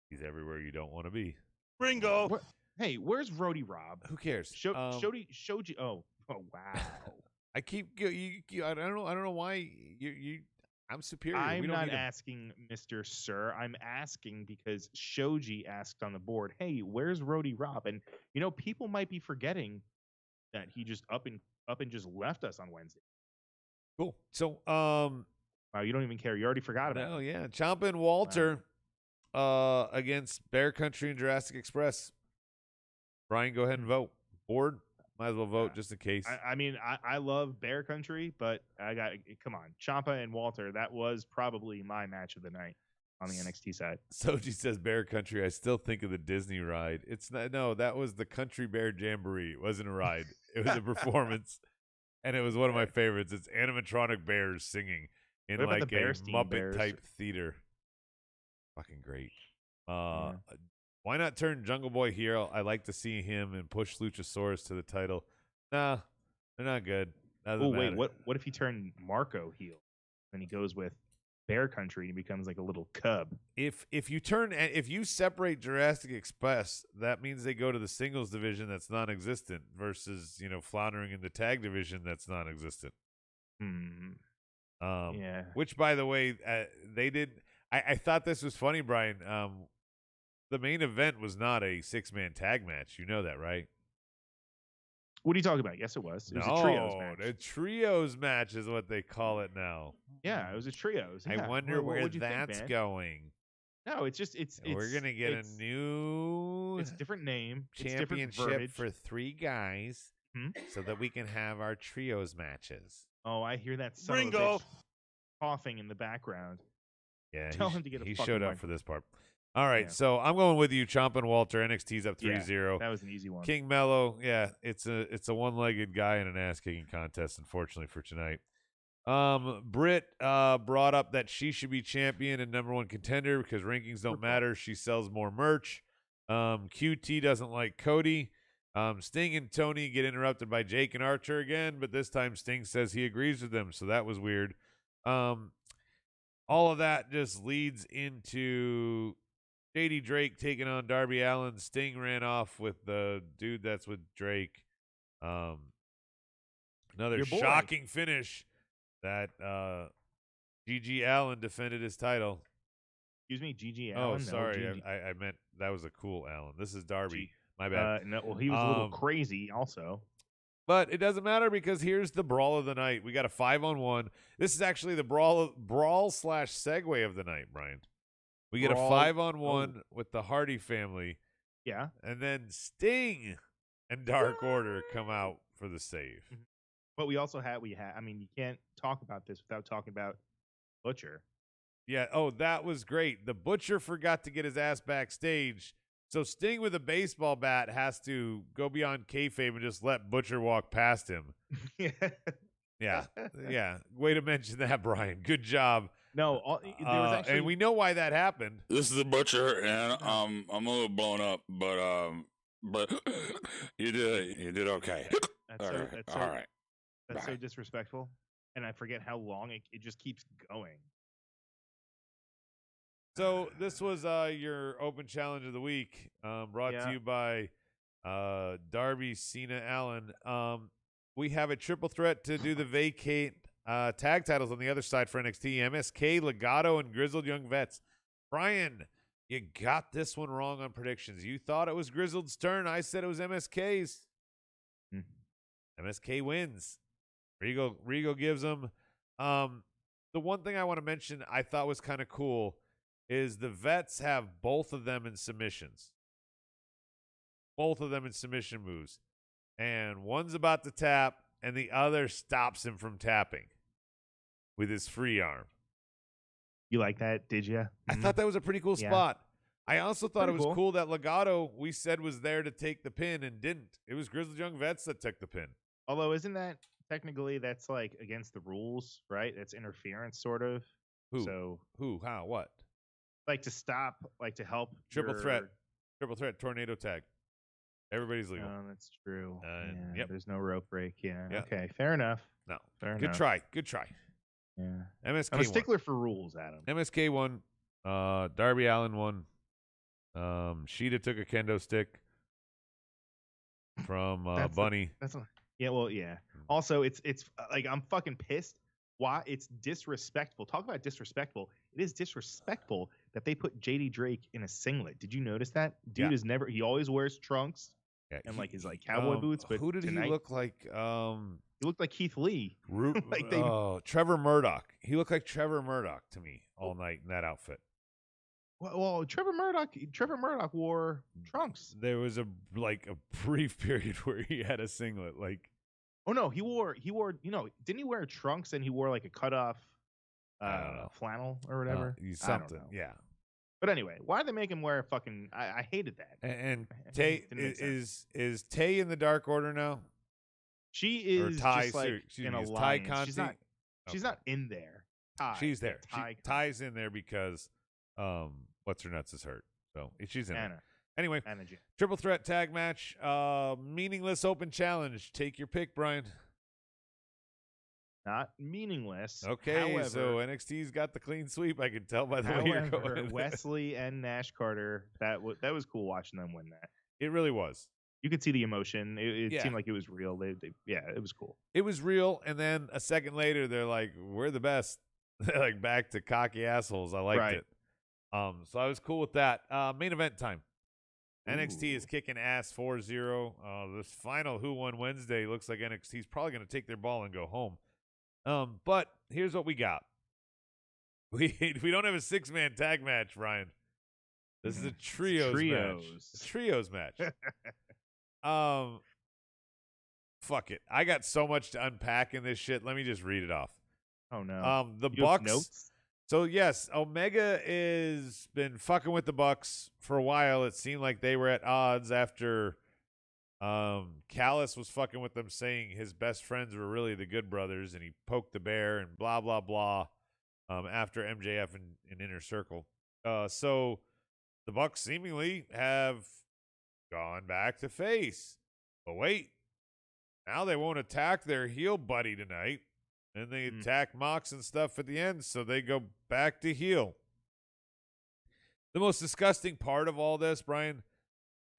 He's everywhere you don't want to be. Ringo. Hey, where's Roddy Rob? Who cares? Shoji. Oh wow. I keep you. I don't know why you. I'm superior. I'm not asking, Mr. Sir. I'm asking because Shoji asked on the board, "Hey, where's Roddy Rob?" And you know, people might be forgetting that he just up and just left us on Wednesday. Cool. So, wow, you don't even care. You already forgot about it. Oh yeah, Ciampa and Walter against Bear Country and Jurassic Express. Brian, go ahead and vote. Board, might as well vote just in case. I mean, I love Bear Country, but come on, Ciampa and Walter. That was probably my match of the night on the NXT side. Soji says Bear Country. I still think of the Disney ride. It's not. No, that was the Country Bear Jamboree. It wasn't a ride. It was a performance, and it was one of my favorites. It's animatronic bears singing in like a Muppet type theater. Fucking great. Why not turn Jungle Boy heel? I like to see him and push Luchasaurus to the title. Nah, they're not good. Oh wait, what if he turned Marco heel? Then he goes with Bear Country and he becomes like a little cub. If you separate Jurassic Express, that means they go to the singles division that's non-existent versus floundering in the tag division that's non-existent. Yeah. Which, by the way, they did. I thought this was funny, Brian. The main event was not a 6-man tag match. You know that, right? What are you talking about? Yes, it was. It was a trios match. A trios match is what they call it now. Yeah, it was a trios. Yeah. I wonder where that's going. No, it's we're gonna get a new. It's a different name. Championship for 3 guys, so that we can have our trios matches. Oh, I hear that son of a bitch coughing in the background. Yeah, tell him to get a. He showed up for this part. All right, so I'm going with you, Ciampa and Walter. NXT's up 3-0. Yeah, that was an easy one. King Mello, it's a one-legged guy in an ass-kicking contest, unfortunately, for tonight. Britt brought up that she should be champion and #1 contender because rankings don't matter. She sells more merch. QT doesn't like Cody. Sting and Tony get interrupted by Jake and Archer again, but this time Sting says he agrees with them, so that was weird. All of that just leads into JD Drake taking on Darby Allin. Sting ran off with the dude that's with Drake. Another shocking finish that GG Allin defended his title. Excuse me, GG Allin? Oh, sorry. I meant that was a cool Allin. This is Darby. My bad. No, well, he was a little crazy also. But it doesn't matter because here's the brawl of the night. We got a 5-on-1. This is actually the brawl/segue of the night, Brian. We get a 5-on-1 with the Hardy family. Yeah. And then Sting and Dark Order come out for the save. But we also had, I mean, you can't talk about this without talking about Butcher. Yeah. Oh, that was great. The Butcher forgot to get his ass backstage. So Sting with a baseball bat has to go beyond kayfabe and just let Butcher walk past him. Yeah. Way to mention that, Brian. Good job. No, there was actually, and we know why that happened. This is a Butcher, and I'm a little blown up, but you did okay. All right. That's so disrespectful, and I forget how long it just keeps going. So this was your open challenge of the week, brought to you by Darby, Cena, Allen. We have a triple threat to do the vacate tag titles on the other side for NXT. MSK, Legato, and Grizzled Young Vets. Brian, You got this one wrong on predictions. You thought it was Grizzled's turn. I said it was MSK's. MSK wins. Regal gives them. The one thing I want to mention I thought was kind of cool is the vets have both of them in submissions. Both of them in submission moves. And one's about to tap, and the other stops him from tapping with his free arm. You like that, did you? I thought that was a pretty cool spot. I also thought Pretty it was cool that Legato, we said, was there to take the pin and didn't. It was Grizzled Young Vets that took the pin. Although, isn't that technically that's like against the rules, right? That's interference, sort of. Who? So who? How? What? Like to stop, like to help. Triple threat, tornado tag. Everybody's legal. Oh, that's true. Yep. There's no rope break. Yeah. Yep. Okay. Fair enough. No. Fair Good enough. try. Good try. Yeah. MSK I'm a stickler for rules, Adam. MSK won. Darby Allin won. Sheeta took a kendo stick from Bunny. Yeah. Well, yeah. Also, it's like I'm fucking pissed. Why? It's disrespectful. Talk about disrespectful. It is disrespectful that they put JD Drake in a singlet. Did you notice that? Dude is never. He always wears trunks and like his like cowboy boots. But who did tonight, he look like? He looked like Keith Lee. Trevor Murdoch. He looked like Trevor Murdoch to me all night in that outfit. Well, Trevor Murdoch wore trunks. There was a brief period where he had a singlet. Like, oh no, he wore. Didn't he wear trunks and he wore like a cutoff flannel or whatever? Something, yeah. But anyway, why did they make him wear a fucking? I hated that. And Tay is Tay in the Dark Order now? She is just like in a line. She's not in there. She's there. Ty's in there because what's her nuts is hurt. So she's in there. Anyway, triple threat tag match. Meaningless open challenge. Take your pick, Brian. Not meaningless. Okay, however, so NXT's got the clean sweep. I can tell by the way you're going. Wesley and Nash Carter. That was cool watching them win that. It really was. You could see the emotion. It seemed like it was real. It was cool. It was real. And then a second later, they're like, "We're the best." They're like back to cocky assholes. I liked it. So I was cool with that. Main event time. NXT is kicking ass 4-0. This final Who Won Wednesday looks like NXT's probably going to take their ball and go home. But here's what we got. We don't have a 6-man tag match, Ryan. This is a trios match. A trios match. Fuck it. I got so much to unpack in this shit. Let me just read it off. Oh no. The Bucks. So yes, Omega is been fucking with the Bucks for a while. It seemed like they were at odds after Callis was fucking with them, saying his best friends were really the Good Brothers, and he poked the bear and blah blah blah. After MJF in Inner Circle, so the Bucks seemingly have gone back to face. But wait, now they won't attack their heel buddy tonight. And they attack Mox and stuff at the end, so they go back to heel. The most disgusting part of all this, Brian,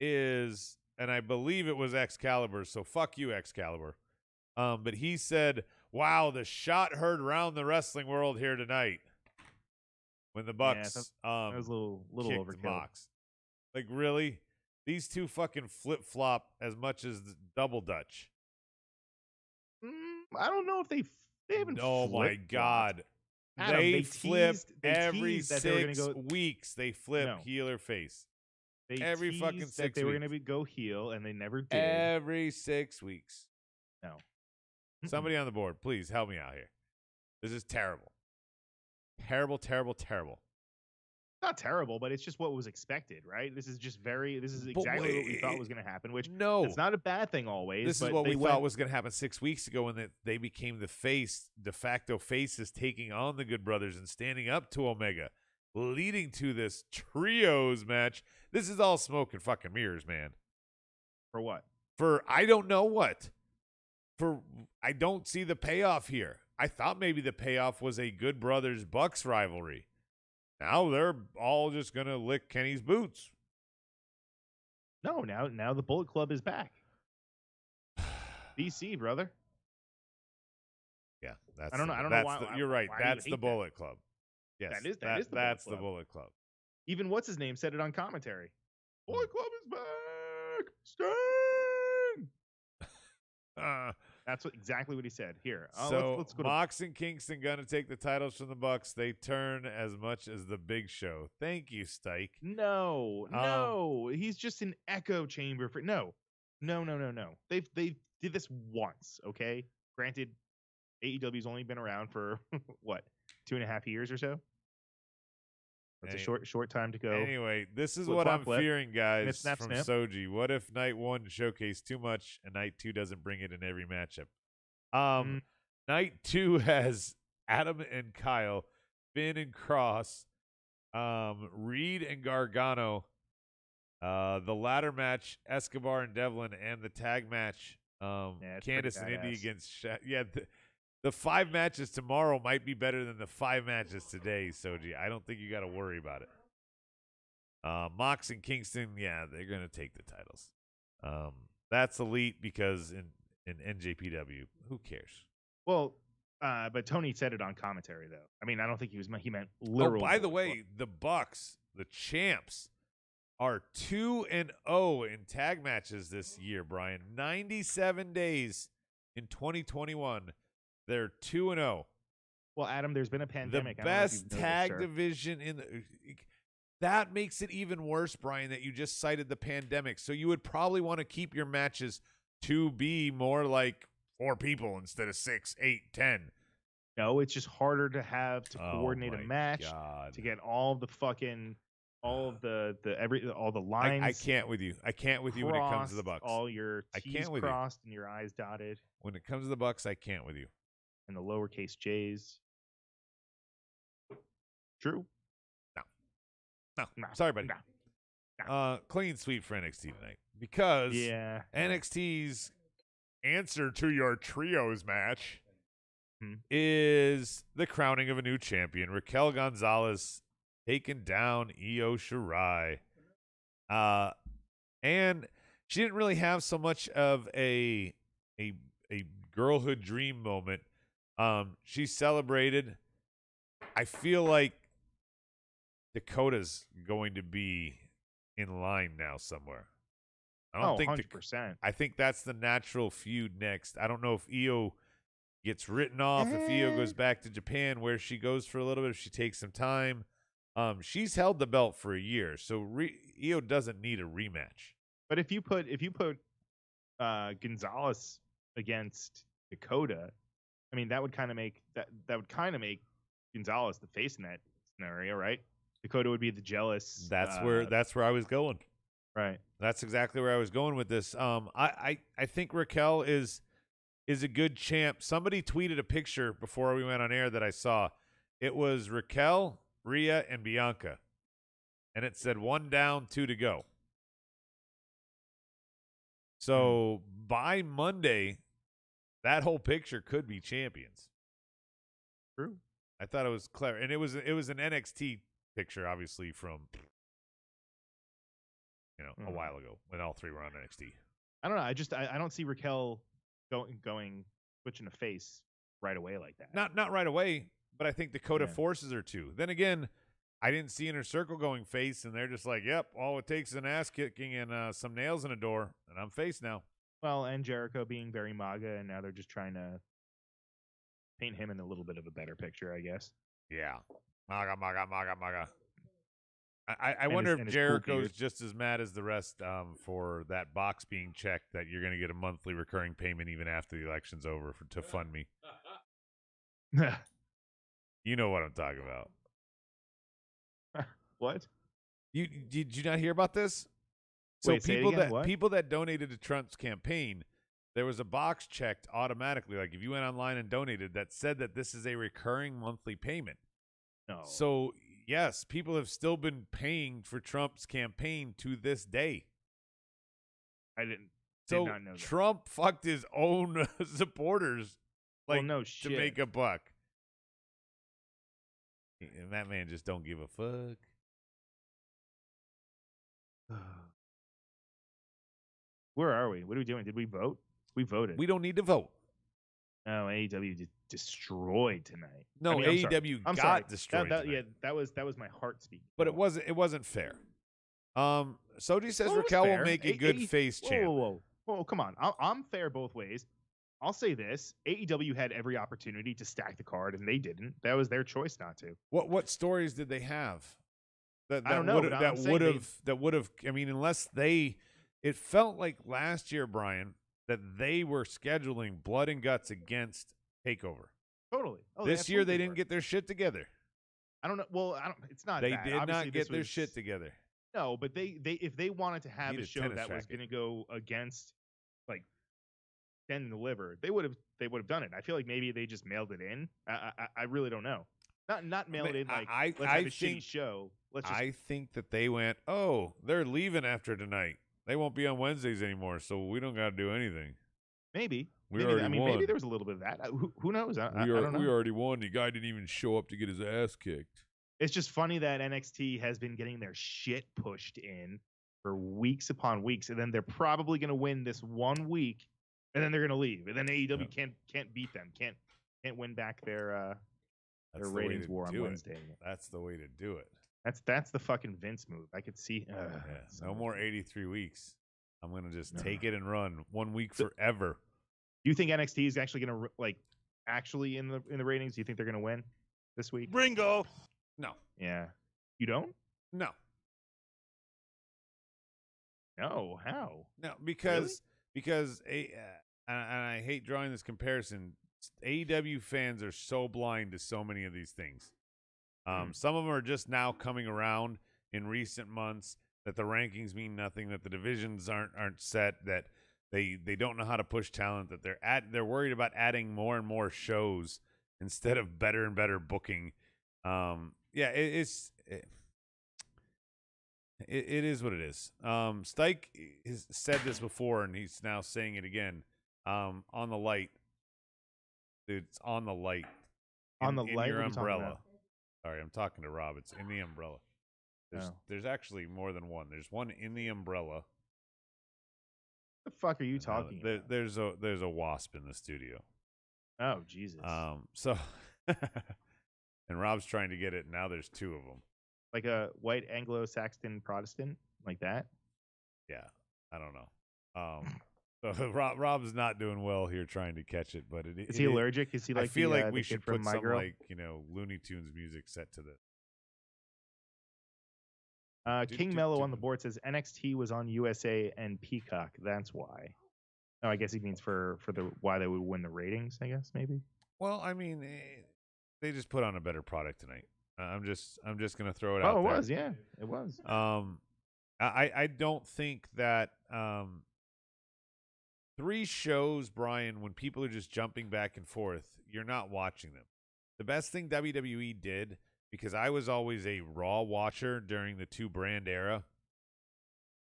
is, and I believe it was Excalibur, so fuck you, Excalibur. But he said, wow, the shot heard around the wrestling world here tonight when the Bucks that was a little overkill. Mox. Like, really? These two fucking flip-flop as much as the Double Dutch. I don't know if they haven't. Oh my God. Adam, they flip every 6 weeks. They flip heel or face. Every fucking 6 weeks. They were going to go heel, and they never did. Every 6 weeks. No. Somebody on the board, please help me out here. This is terrible. Terrible, terrible, terrible. Not terrible, but it's just what was expected, right? This is exactly what we thought was going to happen, which it's not a bad thing always. This is what we thought was going to happen 6 weeks ago when they became the de facto faces, taking on the Good Brothers and standing up to Omega, leading to this trios match. This is all smoke and fucking mirrors, man. For what? For I don't know what. I don't see the payoff here. I thought maybe the payoff was a Good Brothers Bucks rivalry. Now they're all just going to lick Kenny's boots. No, now the Bullet Club is back. BC, brother. Yeah, I don't know why. You're right. Why that's the Bullet Club. Yes, that's the Bullet Club. Even what's his name said it on commentary. Boy Club is back. Sting. That's exactly what he said. Here, let's go to Mox and Kingston gonna take the titles from the Bucks. They turn as much as the Big Show. Thank you, Stike. No. He's just an echo chamber for no. They did this once, okay? Granted, AEW's only been around for what, 2.5 years or so. That's a short time to go. Anyway, this is Flip, what flop, I'm flip. fearing, guys, Snap, from snap. Soji. What if night 1 showcased too much and night 2 doesn't bring it in every matchup? Night 2 has Adam and Kyle, Finn and Cross, Reed and Gargano. The ladder match, Escobar and Devlin, and the tag match, Candice and Indy against the 5 matches tomorrow might be better than the 5 matches today, Soji. I don't think you got to worry about it. Mox and Kingston, yeah, they're going to take the titles. That's elite because in NJPW, who cares? Well, but Tony said it on commentary, though. I mean, I don't think he meant literal. Oh, by the way, the Bucks, the champs, are 2-0 in tag matches this year, Brian. 97 days in 2021. They're 2-0. Well, Adam, there's been a pandemic. The best tag division in the. That makes it even worse, Brian, that you just cited the pandemic. So you would probably want to keep your matches to be more like 4 people instead of 6, 8, 10. No, it's just harder to have to coordinate a match to get all the fucking all the lines. I can't with you. I can't with you when it comes to the Bucks. All your T's crossed and your I's dotted. When it comes to the Bucks, I can't with you. And the lowercase J's. True. No. Sorry, buddy. No. Clean sweep for NXT tonight because NXT's answer to your trios match is the crowning of a new champion. Raquel Gonzalez taking down Io Shirai. And she didn't really have so much of a girlhood dream moment. She celebrated. I feel like Dakota's going to be in line now somewhere. I don't think 100%. I think that's the natural feud next. I don't know if Io gets written off, if Io goes back to Japan, where she goes for a little bit, if she takes some time. She's held the belt for a year, so Io doesn't need a rematch. But if you put Gonzalez against Dakota, I mean that would kind of make make Gonzalez the face in that scenario, right? Dakota would be the jealous. That's where I was going. Right. That's exactly where I was going with this. I think Raquel is a good champ. Somebody tweeted a picture before we went on air that I saw. It was Raquel, Rhea, and Bianca. And it said 1 down, 2 to go. So by Monday, that whole picture could be champions. True. I thought it was clever. And it was an NXT picture, obviously, from a while ago when all 3 were on NXT. I don't know. I don't see Raquel going switching a face right away like that. Not right away, but I think Dakota forces her to. Then again, I didn't see Inner Circle going face, and they're just like, yep, all it takes is an ass kicking and some nails in a door, and I'm face now. Well, and Jericho being very MAGA, and now they're just trying to paint him in a little bit of a better picture, I guess. Yeah. MAGA. I wonder if Jericho's just as mad as the rest for that box being checked that you're going to get a monthly recurring payment even after the election's over to fund me. You know what I'm talking about. What? Did you not hear about this? So Wait, people that donated to Trump's campaign, there was a box checked automatically. Like if you went online and donated, that said that this is a recurring monthly payment. No. So yes, people have still been paying for Trump's campaign to this day. I did So not know that. Trump fucked his own supporters no shit. to make a buck. And that man just don't give a fuck. Where are we? What are we doing? Did we vote? We voted. We don't need to vote. No, AEW destroyed tonight. No, I mean, I'm sorry. AEW I'm got sorry. destroyed That, tonight. that was my heart speaking. But it wasn't fair. Soji says Well, it was Raquel will fair. make a good face champ. Whoa, come on. I'm fair both ways. I'll say this: AEW had every opportunity to stack the card, and they didn't. That was their choice not to. What stories did they have? That I don't know. That would have. I mean, unless they, it felt like last year, Brian, that they were scheduling blood and guts against Takeover. Totally. Oh, this year they didn't get their shit together. I don't know. Well, I don't. It's not. They that. did Obviously, not get their shit together. No, but they if they wanted to have a show that was going to go against like Stand and Deliver, they would have done it. I feel like maybe they just mailed it in. I really don't know. Not mail it in like let's have a shitty show. I think that they went, oh, they're leaving after tonight. They won't be on Wednesdays anymore, so we don't got to do anything. Maybe. Won. Maybe there was a little bit of that. Who knows? I don't know. We already won. The guy didn't even show up to get his ass kicked. It's just funny that NXT has been getting their shit pushed in for weeks upon weeks, and then they're probably going to win this 1 week, and then they're going to leave, and then AEW can't beat them, can't win back their ratings war on Wednesday. That's the way to do it. That's the fucking Vince move. I could see. No more 83 weeks. I'm gonna just take it and run 1 week forever. Do you think NXT is actually gonna actually in the ratings? Do you think they're gonna win this week? Ringo. No. Yeah. You don't? No. No. How? No, because and I hate drawing this comparison. AEW fans are so blind to so many of these things. Some of them are just now coming around in recent months, that the rankings mean nothing, that the divisions aren't set, that they don't know how to push talent, that they're worried about adding more and more shows instead of better and better booking. It is what it is. Stike has said this before, and he's now saying it again. On the light, dude, it's on the light. On the light, your umbrella. Sorry, I'm talking to Rob. It's in the umbrella. There's actually more than one. There's one in the umbrella. What the fuck are you talking about? There's a wasp in the studio. Oh, Jesus. So and Rob's trying to get it. Now there's two of them. Like a white Anglo-Saxon Protestant, like that? Yeah, I don't know. So Rob's not doing well here trying to catch it, but is he allergic? Is he like? I feel like we should put some like Looney Tunes music set to this. King Mello on the board says NXT was on USA and Peacock. That's why. Oh, I guess he means for the why they would win the ratings. I guess maybe. Well, I mean, they just put on a better product tonight. I'm just gonna throw it out. Oh, it there. was, yeah, it was. I don't think that 3 shows, Brian, when people are just jumping back and forth, you're not watching them. The best thing WWE did, because I was always a Raw watcher during the 2-brand era,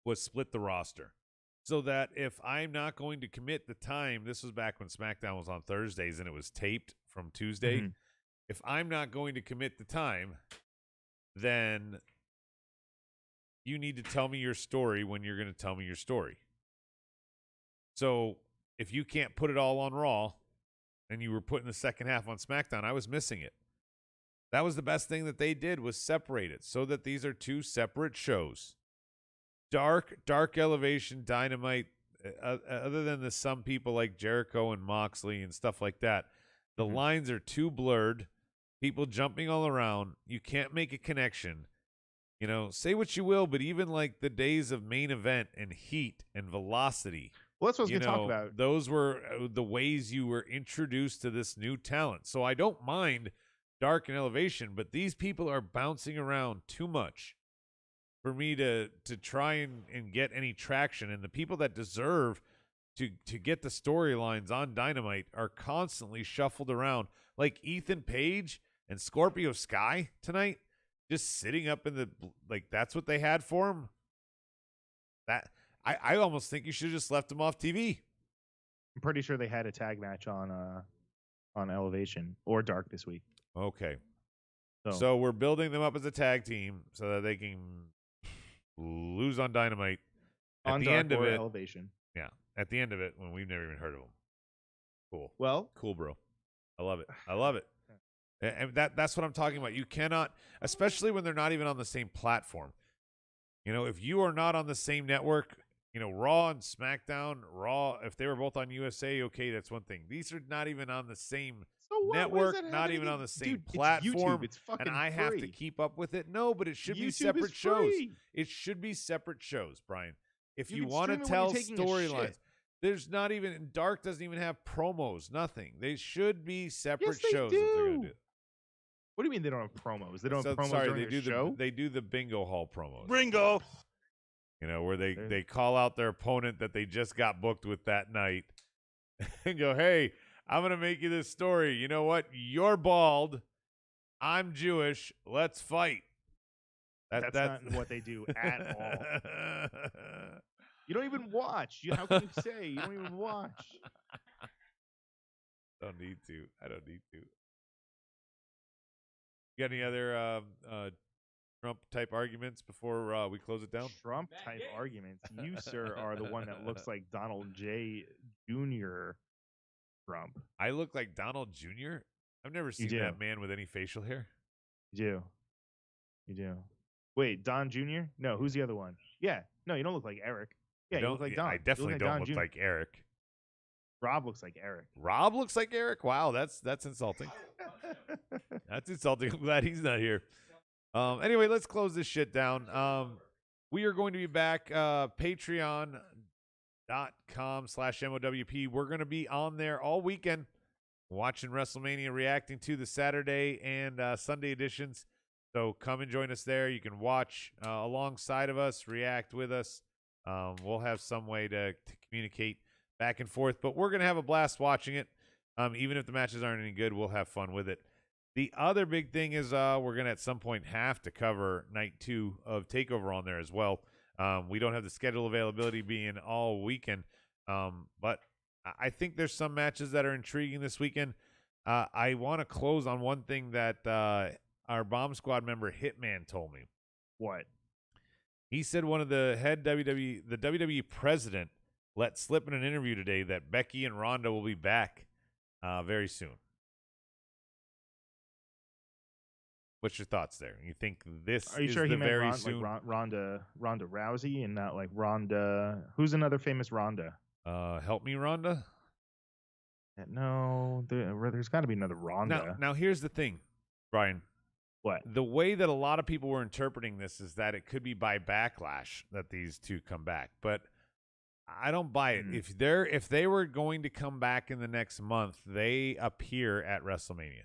was split the roster. So that if I'm not going to commit the time, this was back when SmackDown was on Thursdays and it was taped from Tuesday. Mm-hmm. If I'm not going to commit the time, then you need to tell me your story when you're going to tell me your story. So if you can't put it all on Raw and you were putting the second half on SmackDown, I was missing it. That was the best thing that they did, was separate it so that these are 2 separate shows. Dark Elevation, Dynamite, other than the some people like Jericho and Moxley and stuff like that, the lines are too blurred. People jumping all around. You can't make a connection. Say what you will, but even like the days of Main Event and Heat and Velocity. Well, that's what I was going to talk about. Those were the ways you were introduced to this new talent. So I don't mind Dark and Elevation, but these people are bouncing around too much for me to try and get any traction. And the people that deserve to get the storylines on Dynamite are constantly shuffled around. Like Ethan Page and Scorpio Sky tonight, just sitting up in the, like, that's what they had for him. I almost think you should have just left him off TV. I'm pretty sure they had a tag match on Elevation or Dark this week. Okay. So we're building them up as a tag team so that they can lose on Dynamite. At on the Dark end of or it, Elevation. Yeah. At the end of it, when we've never even heard of them. Cool. Well, Cool, bro. I love it. I love it. And that's what I'm talking about. You cannot, especially when they're not even on the same platform. If you are not on the same network, Raw and SmackDown, Raw, if they were both on USA, okay, that's one thing. These are not even on the same so what? network, What does that not have even to on do- the same Dude, platform. It's YouTube. It's fucking and I free. have to keep up with it. No, but it should be YouTube separate is shows. free. It should be separate shows, Brian. If You you can want to stream it when you're tell taking a storylines, shit. there's not even Dark doesn't even have promos, nothing. They should be separate Yes, they shows if they're gonna do. do it. What do you mean they don't have promos? They don't So, have promos sorry, during they their do show? they do the bingo hall promos. Bringo. Where they call out their opponent that they just got booked with that night and go, "Hey, I'm going to make you this story. You know what? You're bald. I'm Jewish. Let's fight." That's not what they do at all. You don't even watch. How can you say you don't even watch? Don't need to. I don't need to. You got any other Trump type arguments before we close it down? Trump type arguments. You, sir, are the one that looks like Donald J. Jr. Trump. I look like Donald Jr.? I've never seen do. that man with any facial hair. You do. Wait, Don Jr.? No, who's the other one? Yeah. No, you don't look like Eric. Yeah, you look like Don. I definitely don't look like Eric. Rob looks like Eric. Rob looks like Eric? Wow, that's insulting. That's insulting. I'm glad he's not here. Anyway, let's close this shit down. We are going to be back, patreon.com/MOWP. We're going to be on there all weekend watching WrestleMania, reacting to the Saturday and Sunday editions. So come and join us there. You can watch alongside of us, react with us. We'll have some way to communicate back and forth, but we're going to have a blast watching it. Even if the matches aren't any good, we'll have fun with it. The other big thing is we're going to at some point have to cover night 2 of TakeOver on there as well. We don't have the schedule availability being all weekend, but I think there's some matches that are intriguing this weekend. I want to close on one thing that our Bomb Squad member Hitman told me. What? He said one of the WWE president let slip in an interview today that Becky and Ronda will be back very soon. What's your thoughts there? You think this Are you is sure the he meant very soon? like Ronda Rousey and not like Ronda? Who's another famous Ronda? Help me, Ronda? No, there's got to be another Ronda. Now here's the thing, Brian. What? The way that a lot of people were interpreting this is that it could be by Backlash that these two come back, but I don't buy it. If they were going to come back in the next month, they appear at WrestleMania.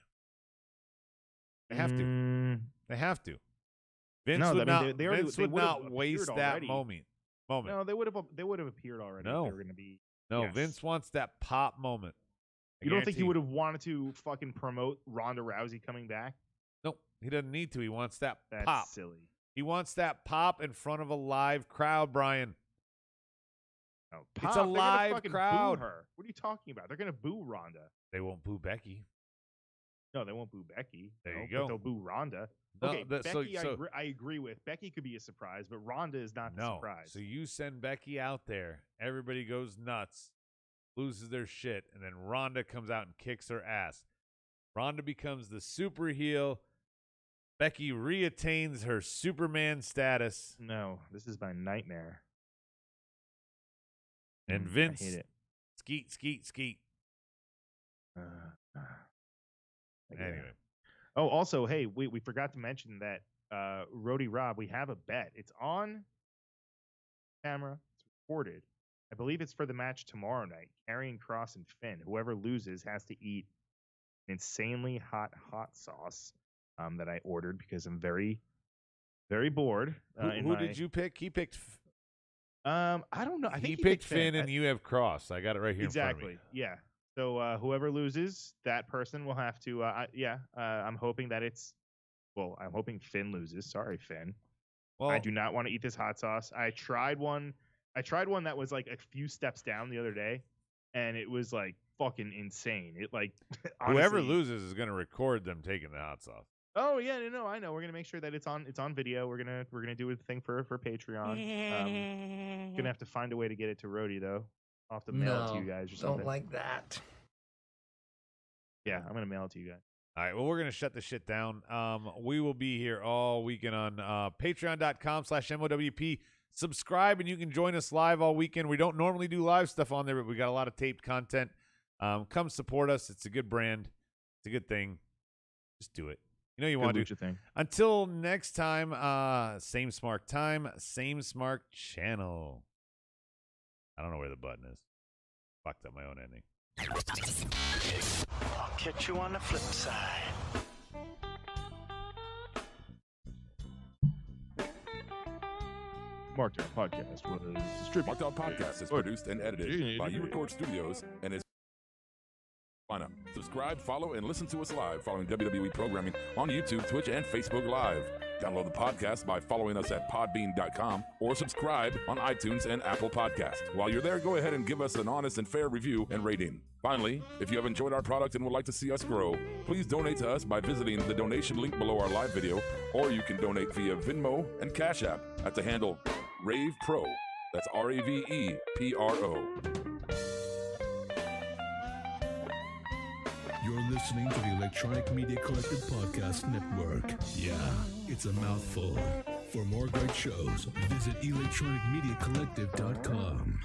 They have to. They have to. Vince would not waste that moment. No, they would have appeared already. No. If they were going to be. No, Yes. Vince wants that pop moment. You don't think he would have wanted to fucking promote Ronda Rousey coming back? Nope, he doesn't need to. He wants that That's pop. silly. He wants that pop in front of a live crowd, Brian. No, It's Pop, a they're gonna live fucking crowd. Boo her. What are you talking about? They're gonna boo Ronda. They won't boo Becky. No, they won't boo Becky. There you But go. they'll boo Ronda. No, Okay, Becky, so I agree with. Becky could be a surprise, but Ronda is not the no. surprise. So you send Becky out there, everybody goes nuts, loses their shit, and then Ronda comes out and kicks her ass. Ronda becomes the super heel. Becky reattains her Superman status, No, this is my nightmare. and I Vince hate it. skeet. Anyway, Oh, also, hey, we forgot to mention that Rody Rob, we have a bet. It's on camera. It's recorded. I believe it's for the match tomorrow night. Karrion Kross and Finn. Whoever loses has to eat an insanely hot sauce that I ordered because I'm very, very bored. who did you pick? He picked. I don't know. I think he picked Finn, and you have Cross. I got it right here. Exactly. In front of me. Yeah. So whoever loses, that person will have to. I'm hoping that it's. Well, I'm hoping Finn loses. Sorry, Finn. Well, I do not want to eat this hot sauce. I tried one that was like a few steps down the other day, and it was like fucking insane. It like whoever honestly, loses is going to record them taking the hot sauce. Oh yeah, no, I know. We're gonna make sure that it's on video. We're gonna do a thing for Patreon. Gonna have to find a way to get it to Rhodey though. I'll have to mail it to you guys or something. Don't like that. Yeah, I'm gonna mail it to you guys. All right, well, we're going to shut this shit down. We will be here all weekend on patreon.com/MOWP. Subscribe, and you can join us live all weekend. We don't normally do live stuff on there, but we got a lot of taped content. Come support us. It's a good brand. It's a good thing. Just do it. You know you want to do. Thing. Until next time, same smart time, same smart channel. I don't know where the button is. Fucked up my own ending. I'll catch you on the flip side. Markdown Podcast was distributed. Markdown Podcast is produced and edited by U-Record Studios and is lineup. Subscribe, follow, and listen to us live following WWE programming on YouTube, Twitch, and Facebook Live. Download the podcast by following us at podbean.com or subscribe on iTunes and Apple Podcasts. While you're there, go ahead and give us an honest and fair review and rating. Finally, if you have enjoyed our product and would like to see us grow, please donate to us by visiting the donation link below our live video, or you can donate via Venmo and Cash App at the handle Ravepro. That's RAVEPRO. You're listening to the Electronic Media Collective Podcast Network. Yeah, it's a mouthful. For more great shows, visit electronicmediacollective.com.